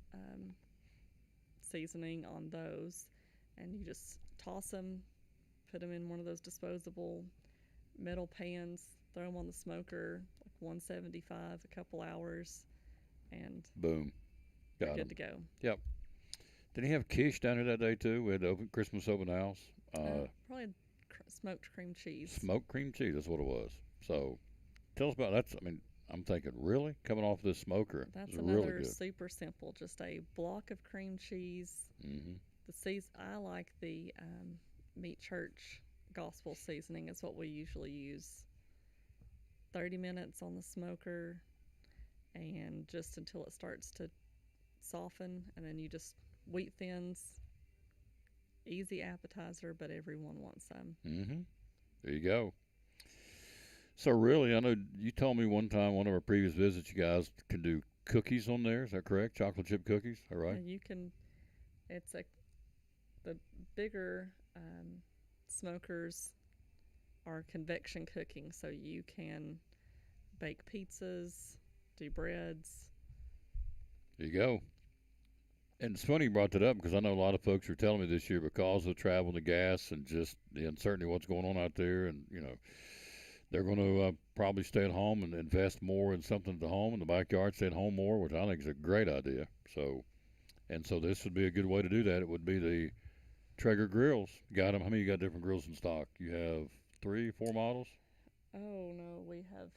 seasoning on those, and you just toss them, put them in one of those disposable metal pans, throw them on the smoker, like 175, a couple hours, and boom, got good to go. Yep. Did he have quiche down here that day too? We had the Christmas open house. Probably smoked cream cheese. Smoked cream cheese, that's what it was. So, tell us about that. I mean, I'm thinking, really? Coming off this smoker. That's another really good. Super simple. Just a block of cream cheese. I like the Meat Church Gospel seasoning is what we usually use. 30 minutes on the smoker, and just until it starts to soften, and then you just wheat thins. Easy appetizer, but everyone wants some. There you go. So really, I know you told me one time, one of our previous visits, you guys can do cookies on there. Is that correct? Chocolate chip cookies. All right. And you can. It's the bigger smokers are convection cooking, so you can bake pizzas, do breads. There you go. And it's funny you brought that up because I know a lot of folks are telling me this year because of travel and the gas and just the uncertainty of what's going on out there, and they're going to probably stay at home and invest more in something at the home in the backyard, stay at home more, which I think is a great idea. So this would be a good way to do that. It would be the Traeger grills. Got them. How many you got different grills in stock? You have 3, 4 models? Oh no, we have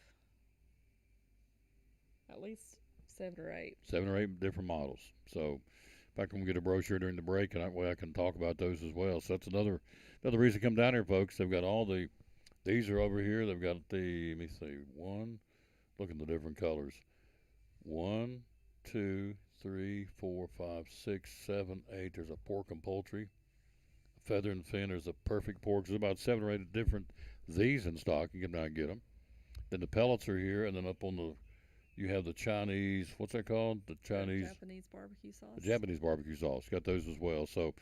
at least 7 or 8. 7 or 8 different models. So in fact, I'm going to get a brochure during the break, and that way I can talk about those as well. So that's another reason to come down here, folks. They've got all these are over here. They've got let me see, look at the different colors. 1, 2, 3, 4, 5, 6, 7, 8. There's a pork and poultry. Feather and fin. There's a perfect pork. There's about 7 or 8 different these in stock. You can come down and get them. Then the pellets are here, and then up on you have the Chinese, what's that called? The Chinese Japanese barbecue sauce. The Japanese barbecue sauce. Got those as well. So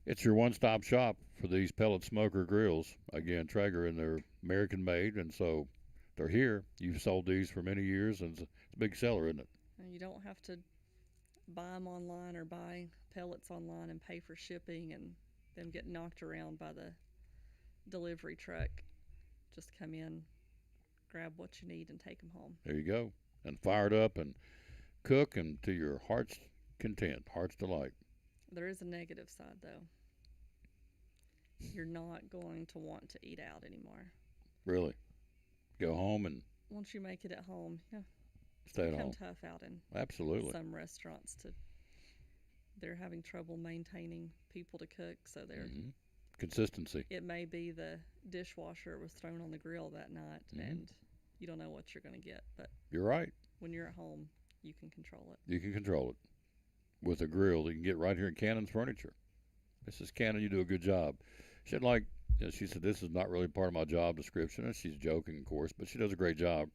it's your one-stop shop for these pellet smoker grills. Again, Traeger, and they're American-made, and so they're here. You've sold these for many years, and it's a big seller, isn't it? And you don't have to buy them online or buy pellets online and pay for shipping and them get knocked around by the delivery truck. Just come in, grab what you need, and take them home. There you go. And fire it up and cook and to your heart's content, heart's delight. There is a negative side, though. You're not going to want to eat out anymore. Really? Go home and... Once you make it at home, stay at home. It's tough out in Absolutely. Some restaurants. They're having trouble maintaining people to cook, so they're... Consistency. It may be the dishwasher was thrown on the grill that night, and you don't know what you're going to get. But you're right. When you're at home, you can control it. You can control it with a grill that you can get right here in Cannon's Furniture. Mrs. Cannon, you do a good job. She she said, this is not really part of my job description, and she's joking, of course, but she does a great job,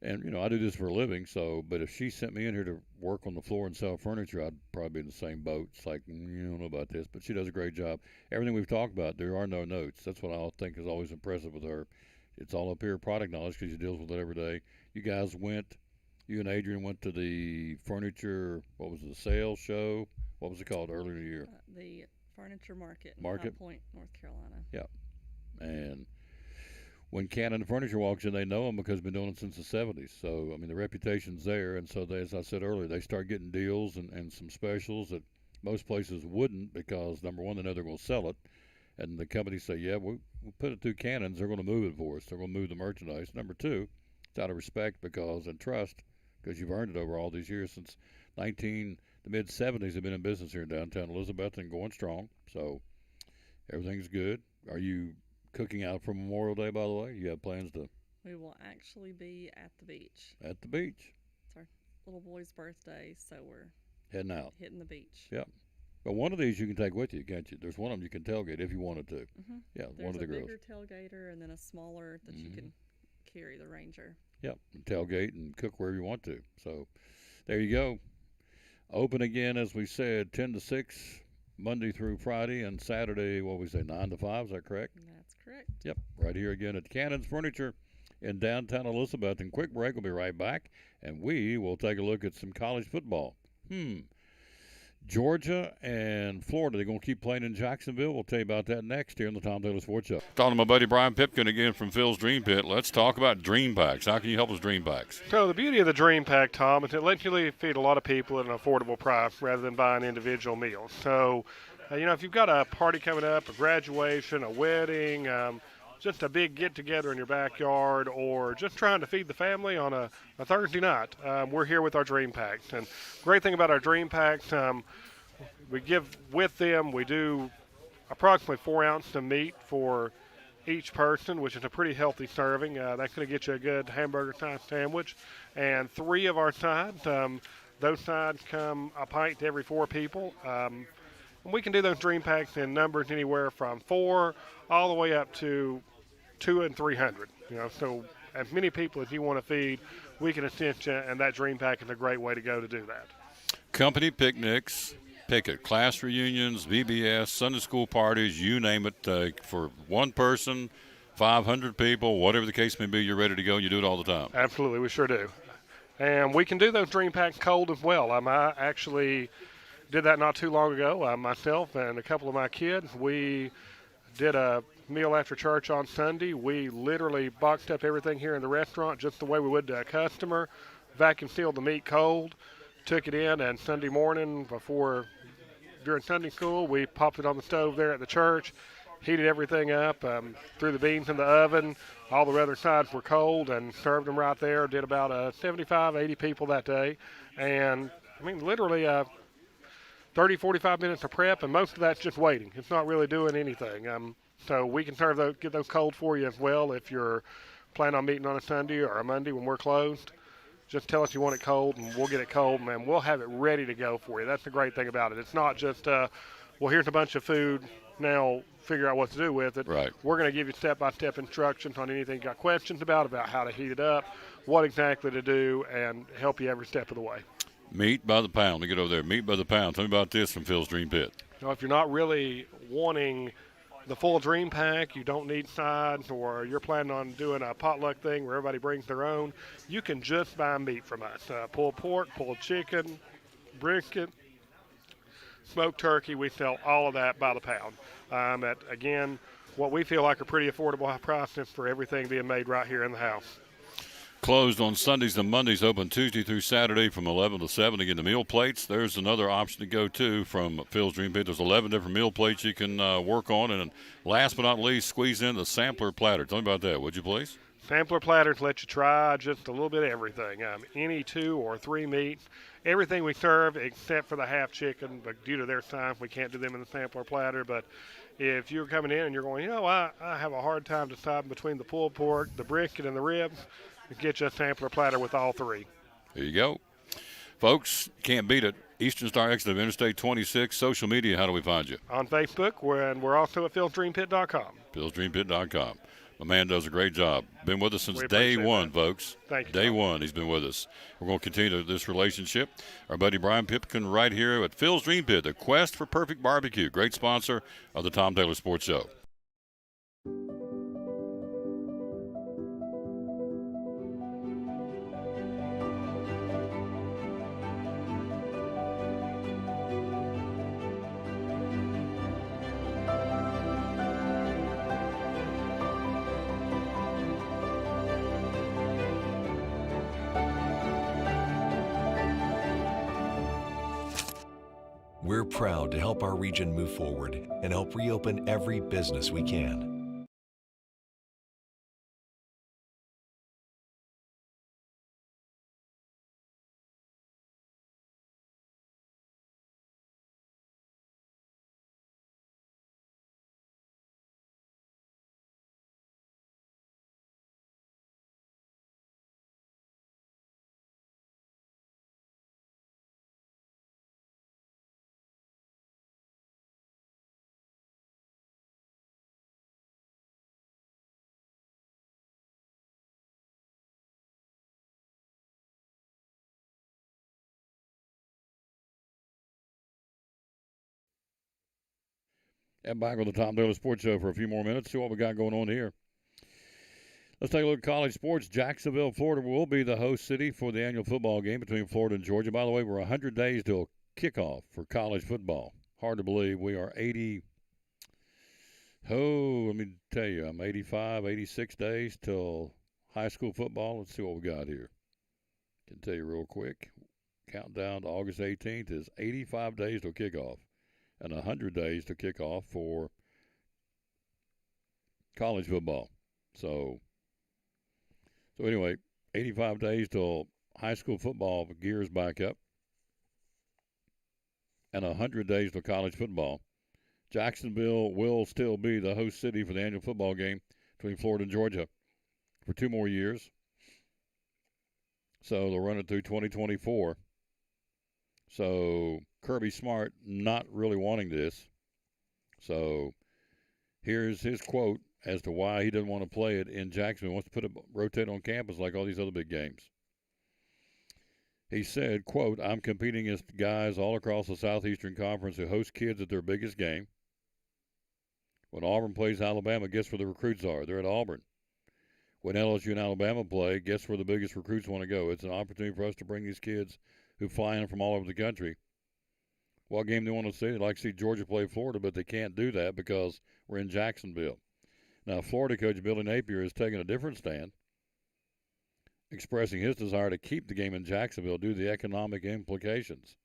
And, I do this for a living, but if she sent me in here to work on the floor and sell furniture, I'd probably be in the same boat. It's like, you don't know about this, but she does a great job. Everything we've talked about, there are no notes. That's what I think is always impressive with her. It's all up here, product knowledge, because she deals with it every day. You guys you and Adrian went to the furniture, the sales show? What was it called earlier in the year? The Furniture Market in High Point, North Carolina. Yeah. And when Cannon Furniture walks in, they know them because they've been doing it since the 70s. So, the reputation's there. And so, as I said earlier, they start getting deals and some specials that most places wouldn't because, number one, they know they're going to sell it. And the companies say, yeah, we'll put it through Cannons. They're going to move it for us. They're going to move the merchandise. Number two, it's out of respect and trust because you've earned it over all these years since the mid-70s. They've been in business here in downtown Elizabeth and going strong. So everything's good. Are you cooking out for Memorial Day, by the way? You have plans to? We will actually be at the beach. At the beach. It's our little boy's birthday, so we're heading out. Hitting the beach. Yep. But one of these you can take with you, can't you? There's one of them you can tailgate if you wanted to. Yeah, There's one of the grills. There's a bigger tailgater and then a smaller that you can carry, the Ranger. Yep, tailgate and cook wherever you want to. So there you go. Open again, as we said, 10 to 6, Monday through Friday, and Saturday, 9 to 5, is that correct? That's correct. Yep, right here again at Cannon's Furniture in downtown Elizabeth. And quick break, we'll be right back, and we will take a look at some college football. Georgia and Florida, they're going to keep playing in Jacksonville. We'll tell you about that next here on the Tom Taylor Sports Show. Talking to my buddy Brian Pipkin again from Phil's Dream Pit. Let's talk about Dream Packs. How can you help us Dream Packs? So the beauty of the Dream Pack, Tom, is it lets you feed a lot of people at an affordable price rather than buying individual meals. So, if you've got a party coming up, a graduation, a wedding, just a big get-together in your backyard, or just trying to feed the family on a Thursday night, we're here with our Dream Packs. And great thing about our Dream Packs, we give with them, we do approximately 4 ounces of meat for each person, which is a pretty healthy serving. That's going to get you a good hamburger-sized sandwich. And 3 of our sides, those sides come a pint to every 4 people. And we can do those dream packs in numbers anywhere from 4 all the way up to 200 and 300. So as many people as you want to feed, we can assist you, and that dream pack is a great way to go to do that. Company picnics, pick it, class reunions, VBS, Sunday school parties, you name it, for one person, 500 people, whatever the case may be, you're ready to go. You do it all the time. Absolutely, we sure do. And we can do those dream packs cold as well. I actually did that not too long ago. Myself and a couple of my kids, we did a meal after church on Sunday. We literally boxed up everything here in the restaurant just the way we would to a customer, vacuum sealed the meat cold, took it in, and Sunday morning during Sunday school, we popped it on the stove there at the church, heated everything up, threw the beans in the oven. All the other sides were cold and served them right there. Did about 75, 80 people that day. And, literally 30, 45 minutes of prep, and most of that's just waiting. It's not really doing anything. So we can get those cold for you as well if you're planning on meeting on a Sunday or a Monday when we're closed. Just tell us you want it cold, and we'll get it cold, and we'll have it ready to go for you. That's the great thing about it. It's not just, well, here's a bunch of food, now figure out what to do with it. Right. We're going to give you step-by-step instructions on anything you got questions about how to heat it up, what exactly to do, and help you every step of the way. Meat by the pound. Let me get over there. Meat by the pound. Tell me about this from Phil's Dream Pit. Now, if you're not really wanting the full dream pack, you don't need sides, or you're planning on doing a potluck thing where everybody brings their own, you can just buy meat from us. Pulled pork, pulled chicken, brisket, smoked turkey. We sell all of that by the pound. At, again, what we feel like a pretty affordable prices for everything being made right here in the house. Closed on Sundays and Mondays, open Tuesday through Saturday from 11 to 7. Again, the meal plates, there's another option to go to from Phil's Dream Pit. There's 11 different meal plates you can work on. And last but not least, squeeze in the sampler platter. Tell me about that, would you please? Sampler platters let you try just a little bit of everything. Any 2 or 3 meats. Everything we serve except for the half chicken, but due to their size, we can't do them in the sampler platter. But if you're coming in and you're going, I have a hard time deciding between the pulled pork, the brisket, and the ribs, get you a sampler platter with all 3. There you go. Folks, can't beat it. Eastern Star exit of Interstate 26. Social media, how do we find you? On Facebook, and we're also at philsdreampit.com. philsdreampit.com. My man does a great job. Been with us since day one, folks. Thank you. Day one, he's been with us. We're going to continue this relationship. Our buddy Brian Pipkin right here at Phil's Dream Pit, the quest for perfect barbecue. Great sponsor of the Tom Taylor Sports Show. We're proud to help our region move forward and help reopen every business we can. And back on the Tom Taylor Sports Show for a few more minutes. See what we got going on here. Let's take a look at college sports. Jacksonville, Florida will be the host city for the annual football game between Florida and Georgia. By the way, we're 100 days till kickoff for college football. Hard to believe. We are 80. Oh, let me tell you, I'm 85, 86 days till high school football. Let's see what we got here. Can tell you real quick. Countdown to August 18th is 85 days till kickoff and 100 days to kick off for college football. So anyway, 85 days till high school football gears back up and 100 days till college football. Jacksonville will still be the host city for the annual football game between Florida and Georgia for 2 more years. So they'll run it through 2024. So Kirby Smart not really wanting this. So here's his quote as to why he doesn't want to play it in Jacksonville. He wants to put it rotate on campus like all these other big games. He said, quote, I'm competing against guys all across the Southeastern Conference who host kids at their biggest game. When Auburn plays Alabama, guess where the recruits are? They're at Auburn. When LSU and Alabama play, guess where the biggest recruits want to go? It's an opportunity for us to bring these kids who fly in from all over the country. What game they want to see? They'd like to see Georgia play Florida, but they can't do that because we're in Jacksonville. Now, Florida coach Billy Napier has taken a different stand, expressing his desire to keep the game in Jacksonville due to the economic implications.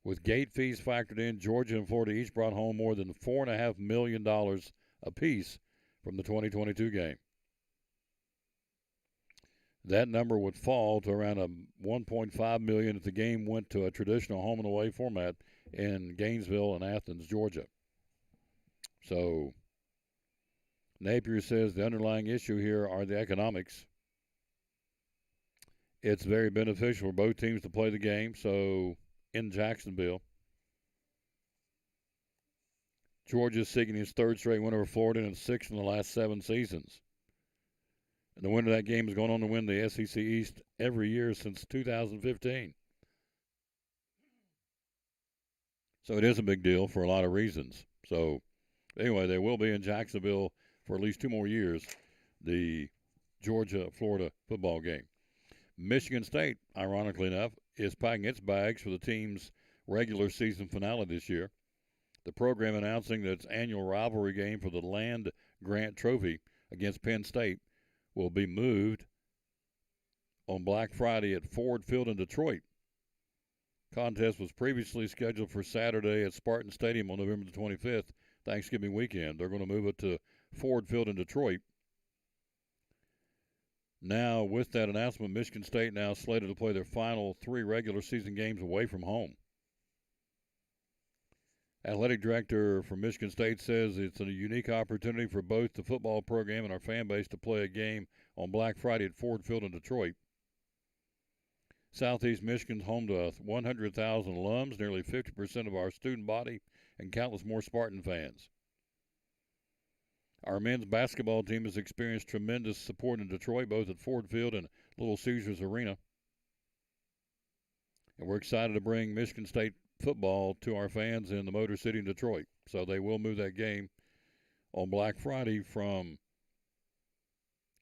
With gate fees factored in, Georgia and Florida each brought home more than $4.5 million apiece from the 2022 game. That number would fall to around $1.5 million if the game went to a traditional home and away format in Gainesville and Athens, Georgia. So Napier says the underlying issue here are the economics. It's very beneficial for both teams to play the game, so in Jacksonville. Georgia's seeking his 3rd straight win over Florida and 6th in the last 7 seasons. And the winner of that game is going on to win the SEC East every year since 2015. So it is a big deal for a lot of reasons. So anyway, they will be in Jacksonville for at least 2 more years, the Georgia-Florida football game. Michigan State, ironically enough, is packing its bags for the team's regular season finale this year. The program announcing that its annual rivalry game for the Land Grant Trophy against Penn State will be moved on Black Friday at Ford Field in Detroit. Contest was previously scheduled for Saturday at Spartan Stadium on November the 25th, Thanksgiving weekend. They're going to move it to Ford Field in Detroit. Now, with that announcement, Michigan State now slated to play their final 3 regular season games away from home. Athletic director for Michigan State says it's a unique opportunity for both the football program and our fan base to play a game on Black Friday at Ford Field in Detroit. Southeast Michigan's home to 100,000 alums, nearly 50% of our student body, and countless more Spartan fans. Our men's basketball team has experienced tremendous support in Detroit, both at Ford Field and Little Caesars Arena. And we're excited to bring Michigan State football to our fans in the Motor City in Detroit. So they will move that game on Black Friday from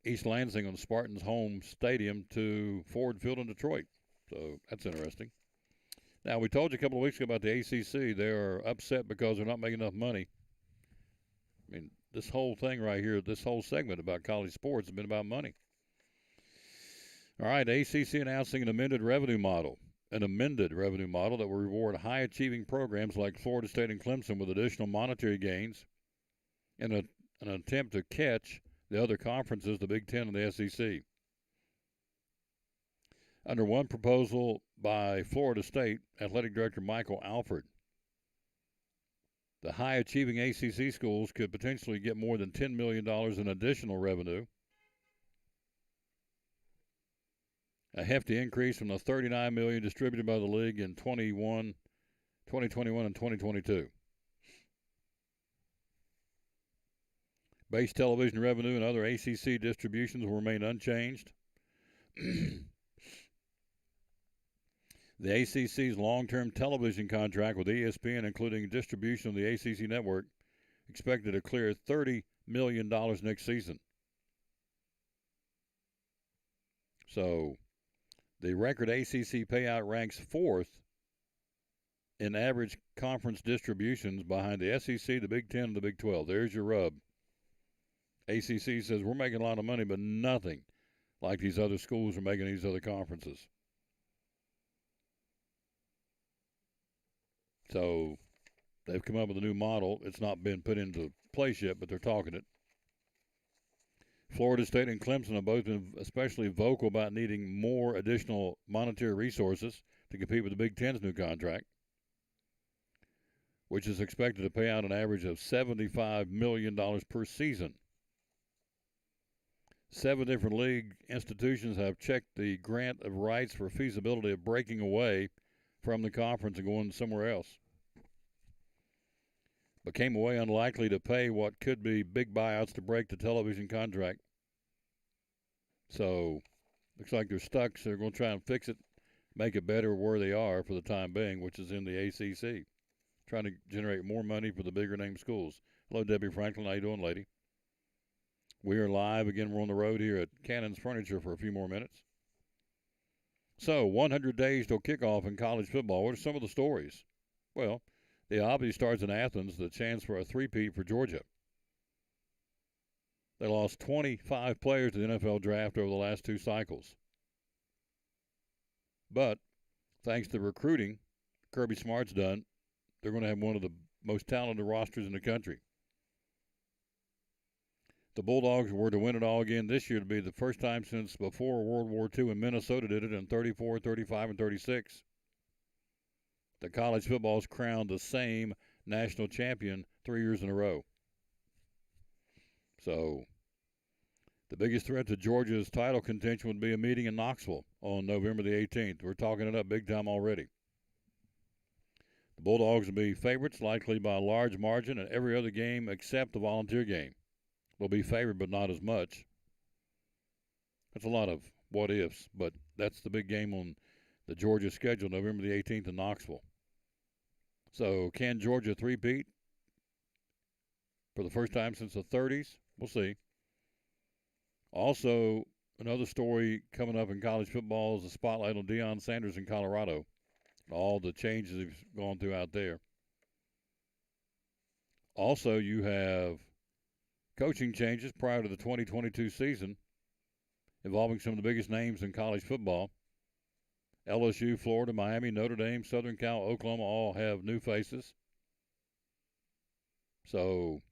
East Lansing on Spartan's home stadium to Ford Field in Detroit. So that's interesting. Now, we told you a couple of weeks ago about the ACC. They are upset because they're not making enough money. I mean, this whole thing right here, this whole segment about college sports has been about money. All right, ACC announcing an amended revenue model that will reward high-achieving programs like Florida State and Clemson with additional monetary gains in an attempt to catch the other conferences, the Big Ten and the SEC. Under one proposal by Florida State Athletic Director Michael Alford, the high-achieving ACC schools could potentially get more than $10 million in additional revenue, a hefty increase from the $39 million distributed by the league in 2021 and 2022. Base television revenue and other ACC distributions will remain unchanged. The ACC's long-term television contract with ESPN, including distribution of the ACC network, expected to clear $30 million next season. So the record ACC payout ranks 4th in average conference distributions behind the SEC, the Big Ten, and the Big 12. There's your rub. ACC says we're making a lot of money, but nothing like these other schools are making these other conferences. So they've come up with a new model. It's not been put into place yet, but they're talking it. Florida State and Clemson have both been especially vocal about needing more additional monetary resources to compete with the Big Ten's new contract. which is expected to pay out an average of $75 million per season. 7 different league institutions have checked the grant of rights for feasibility of breaking away from the conference and going somewhere else, but came away unlikely to pay what could be big buyouts to break the television contract. So, looks like they're stuck, so they're going to try and fix it, make it better where they are for the time being, which is in the ACC, trying to generate more money for the bigger name schools. Hello, Debbie Franklin. How you doing, lady? We are live again. We're on the road here at Cannon's Furniture for a few more minutes. So, 100 days till kickoff in college football. What are some of the stories? Well, the obvious starts in Athens, the chance for a three-peat for Georgia. They lost 25 players to the NFL draft over the last 2 cycles. But, thanks to recruiting Kirby Smart's done, they're going to have one of the most talented rosters in the country. The Bulldogs were to win it all again this year to be the first time since before World War II, and Minnesota did it in 34, 35, and 36. The college football's crowned the same national champion 3 years in a row. So, the biggest threat to Georgia's title contention would be a meeting in Knoxville on November the 18th. We're talking it up big time already. The Bulldogs will be favorites, likely by a large margin, in every other game except the Volunteer game. Will be favored, but not as much. That's a lot of what ifs, but that's the big game on the Georgia schedule, November the 18th in Knoxville. So, can Georgia three-peat for the first time since the 30s? We'll see. Also, another story coming up in college football is the spotlight on Deion Sanders in Colorado. All the changes he's gone through out there. Also, you have coaching changes prior to the 2022 season involving some of the biggest names in college football. LSU, Florida, Miami, Notre Dame, Southern Cal, Oklahoma all have new faces. So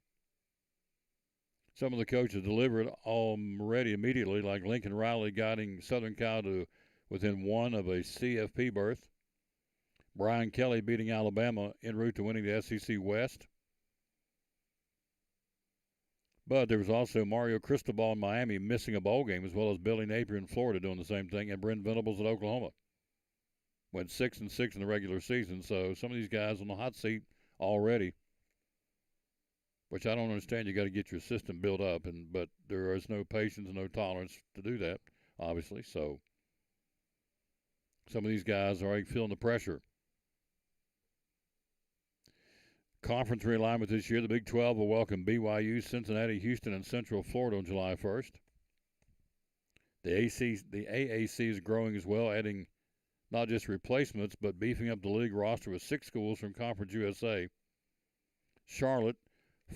some of the coaches delivered already immediately, like Lincoln Riley guiding Southern Cal to within 1 of a CFP berth. Brian Kelly beating Alabama en route to winning the SEC West. But there was also Mario Cristobal in Miami missing a bowl game, as well as Billy Napier in Florida doing the same thing, and Brent Venables at Oklahoma. Went 6-6 in the regular season, so some of these guys on the hot seat already, which I don't understand. You got to get your system built up, but there is no patience, no tolerance to do that, obviously. So some of these guys are already feeling the pressure. Conference realignment this year. The Big 12 will welcome BYU, Cincinnati, Houston, and Central Florida on July 1st. The AAC is growing as well, adding not just replacements, but beefing up the league roster with 6 schools from Conference USA. Charlotte,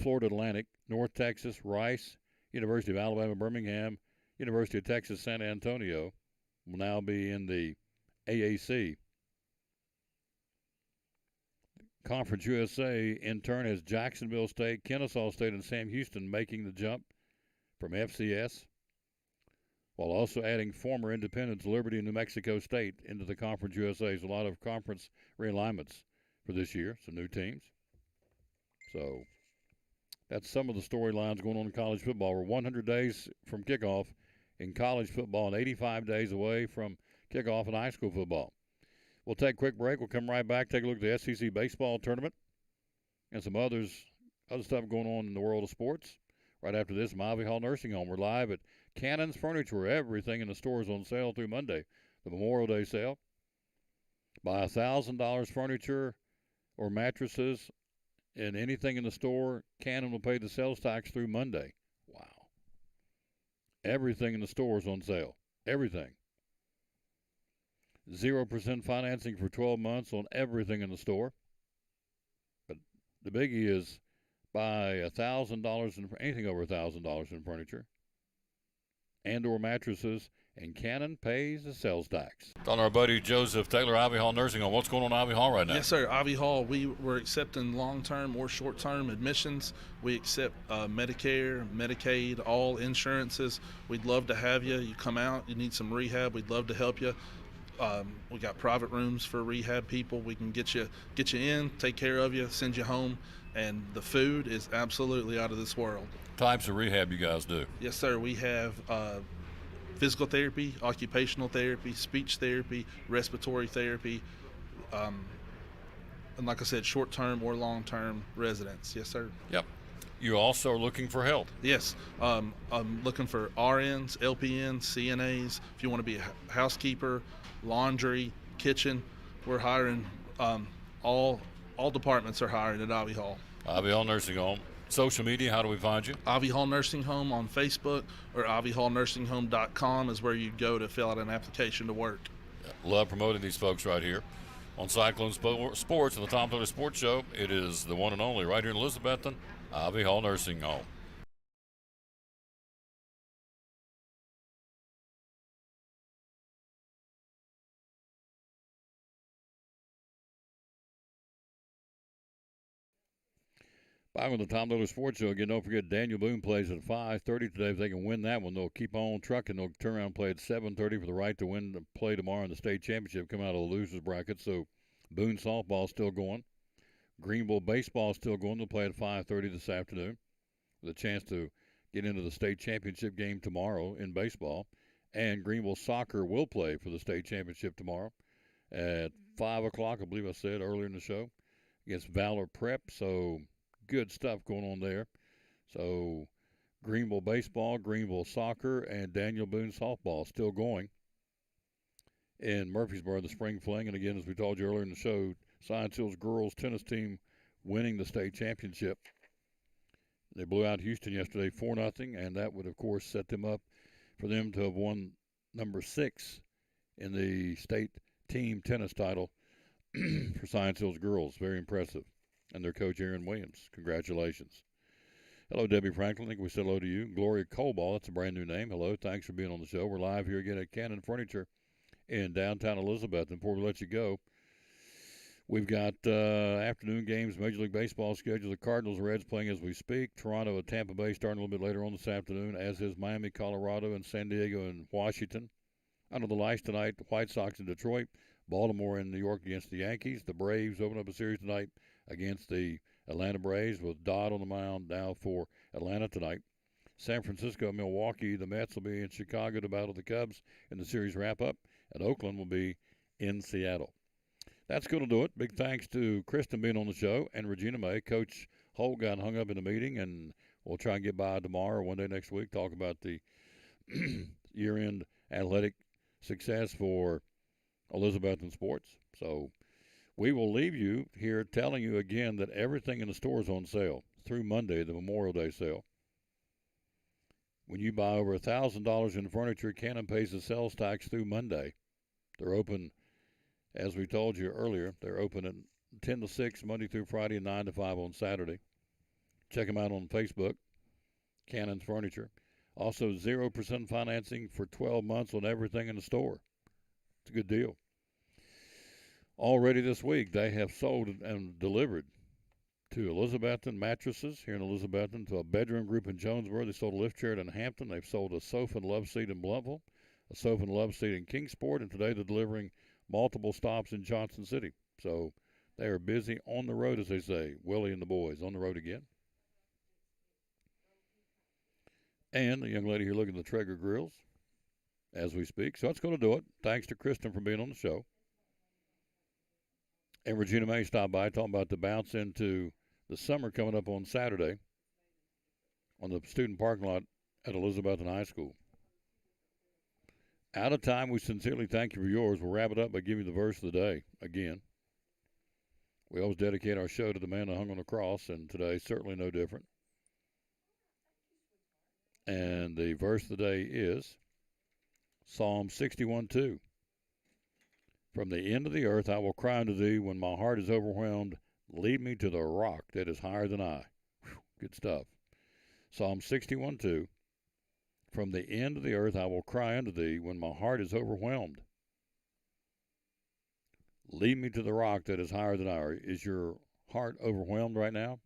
Florida Atlantic, North Texas, Rice, University of Alabama, Birmingham, University of Texas, San Antonio will now be in the AAC. Conference USA, in turn, has Jacksonville State, Kennesaw State, and Sam Houston making the jump from FCS, while also adding former Independence, Liberty, and New Mexico State into the Conference USA. There's a lot of conference realignments for this year, some new teams. So that's some of the storylines going on in college football. We're 100 days from kickoff in college football and 85 days away from kickoff in high school football. We'll take a quick break. We'll come right back, take a look at the SEC baseball tournament and some other stuff going on in the world of sports. Right after this, Ivy Hall Nursing Home. We're live at Cannon's Furniture. Everything in the store is on sale through Monday, the Memorial Day sale. Buy $1,000 furniture or mattresses and anything in the store, Cannon will pay the sales tax through Monday. Wow. Everything in the store is on sale. Everything. 0% financing for 12 months on everything in the store. But the biggie is buy $1,000 in anything over $1,000 in furniture and or mattresses, and Cannon pays the sales tax. On our buddy Joseph Taylor, Ivy Hall Nursing Home. What's going on at Ivy Hall right now? Yes, sir. Ivy Hall, we're accepting long-term or short-term admissions. We accept Medicare, Medicaid, all insurances. We'd love to have you. You come out, you need some rehab, we'd love to help you. We got private rooms for rehab people. We can get you in, take care of you, send you home, and the food is absolutely out of this world. Types of rehab you guys do? Yes, sir. We have physical therapy, occupational therapy, speech therapy, respiratory therapy, and like I said, short-term or long-term residents. Yes, sir. Yep. You also are looking for help? Yes. I'm looking for RNs, LPNs, CNAs. If you want to be a housekeeper, laundry, kitchen, we're hiring. All departments are hiring at Ivy Hall. Ivy Hall Nursing Home. Social media, how do we find you? Ivy Hall Nursing Home on Facebook, or ivyhallnursinghome.com is where you go to fill out an application to work. Love promoting these folks right here on Cyclone Sports and the Tom Taylor Sports Show. It is the one and only right here in Elizabethton, Ivy Hall Nursing Home. Back on the Tom Taylor Sports Show again. Don't forget Daniel Boone plays at 5:30 today. If they can win that one, they'll keep on trucking. They'll turn around and play at 7:30 for the right to win the play tomorrow in the state championship. Come out of the losers bracket. So Boone softball still going. Greenville baseball still going. They'll play at 5:30 this afternoon with a chance to get into the state championship game tomorrow in baseball. And Greenville soccer will play for the state championship tomorrow at 5 o'clock, I believe I said earlier in the show, against Valor Prep. So good stuff going on there. So Greenville baseball, Greenville soccer, and Daniel Boone softball still going in Murfreesboro, the spring fling. And again, as we told you earlier in the show, Science Hills girls tennis team winning the state championship. They blew out Houston yesterday 4-0, and that would, of course, set them up for them to have won number 6 in the state team tennis title for Science Hills girls. Very impressive. And their coach, Aaron Williams. Congratulations. Hello, Debbie Franklin. I think we said hello to you. Gloria Coball, that's a brand new name. Hello, thanks for being on the show. We're live here again at Cannon Furniture in downtown Elizabeth. And before we let you go, we've got afternoon games, Major League Baseball schedule. The Cardinals and Reds playing as we speak. Toronto and Tampa Bay starting a little bit later on this afternoon, as is Miami, Colorado, and San Diego and Washington. Under the lights tonight, the White Sox in Detroit. Baltimore and New York against the Yankees. The Braves open up a series tonight against the Atlanta Braves with Dodd on the mound now for Atlanta tonight. San Francisco, Milwaukee, the Mets will be in Chicago to battle the Cubs in the series wrap-up, and Oakland will be in Seattle. That's going to do it. Big thanks to Kristen being on the show and Regina May. Coach Holt got hung up in a meeting, and we'll try and get by tomorrow or one day next week, talk about the year-end athletic success for Elizabethton sports. So we will leave you here telling you again that everything in the store is on sale through Monday, the Memorial Day sale. When you buy over $1,000 in furniture, Cannon pays the sales tax through Monday. They're open, as we told you earlier, they're open at 10 to 6 Monday through Friday and 9 to 5 on Saturday. Check them out on Facebook, Cannon's Furniture. Also, 0% financing for 12 months on everything in the store. It's a good deal. Already this week, they have sold and delivered to Elizabethton mattresses here in Elizabethton, to a bedroom group in Jonesboro. They sold a lift chair in Hampton. They've sold a sofa and love seat in Bluffville, a sofa and love seat in Kingsport, and today they're delivering multiple stops in Johnson City. So they are busy on the road, as they say. Willie and the boys on the road again. And the young lady here looking at the Traeger grills as we speak. So that's going to do it. Thanks to Kristen for being on the show. And Regina May stopped by talking about the bounce into the summer coming up on Saturday on the student parking lot at Elizabethton High School. Out of time, we sincerely thank you for yours. We'll wrap it up by giving you the verse of the day again. We always dedicate our show to the man that hung on the cross, and today certainly no different. And the verse of the day is Psalm 61:2. From the end of the earth I will cry unto thee when my heart is overwhelmed. Lead me to the rock that is higher than I. Whew, good stuff. Psalm 61:2. From the end of the earth I will cry unto thee when my heart is overwhelmed. Lead me to the rock that is higher than I. Is your heart overwhelmed right now?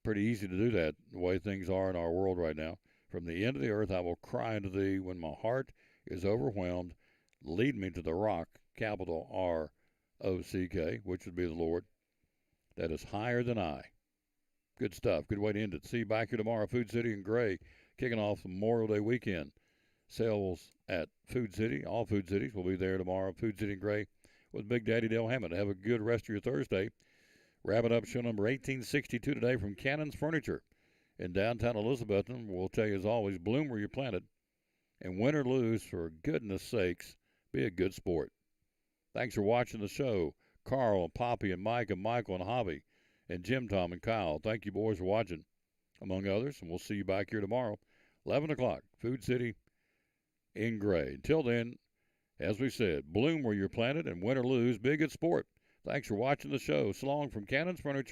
Pretty easy to do that, the way things are in our world right now. From the end of the earth I will cry unto thee when my heart is overwhelmed. Lead me to the rock, capital R-O-C-K, which would be the Lord, that is higher than I. Good stuff. Good way to end it. See you back here tomorrow, Food City and Gray, kicking off Memorial Day weekend. Sales at Food City. All Food Cities will be there tomorrow. Food City and Gray with Big Daddy Dale Hammond. Have a good rest of your Thursday. Wrapping up show number 1862 today from Cannon's Furniture in downtown Elizabethton. We'll tell you, as always, bloom where you're planted. And win or lose, for goodness sakes, be a good sport. Thanks for watching the show. Carl and Poppy and Mike and Michael and Hobby and Jim, Tom, and Kyle. Thank you, boys, for watching, among others. And we'll see you back here tomorrow, 11 o'clock, Food City in Gray. Until then, as we said, bloom where you're planted and win or lose, be a good sport. Thanks for watching the show. So long from Cannon's Furniture.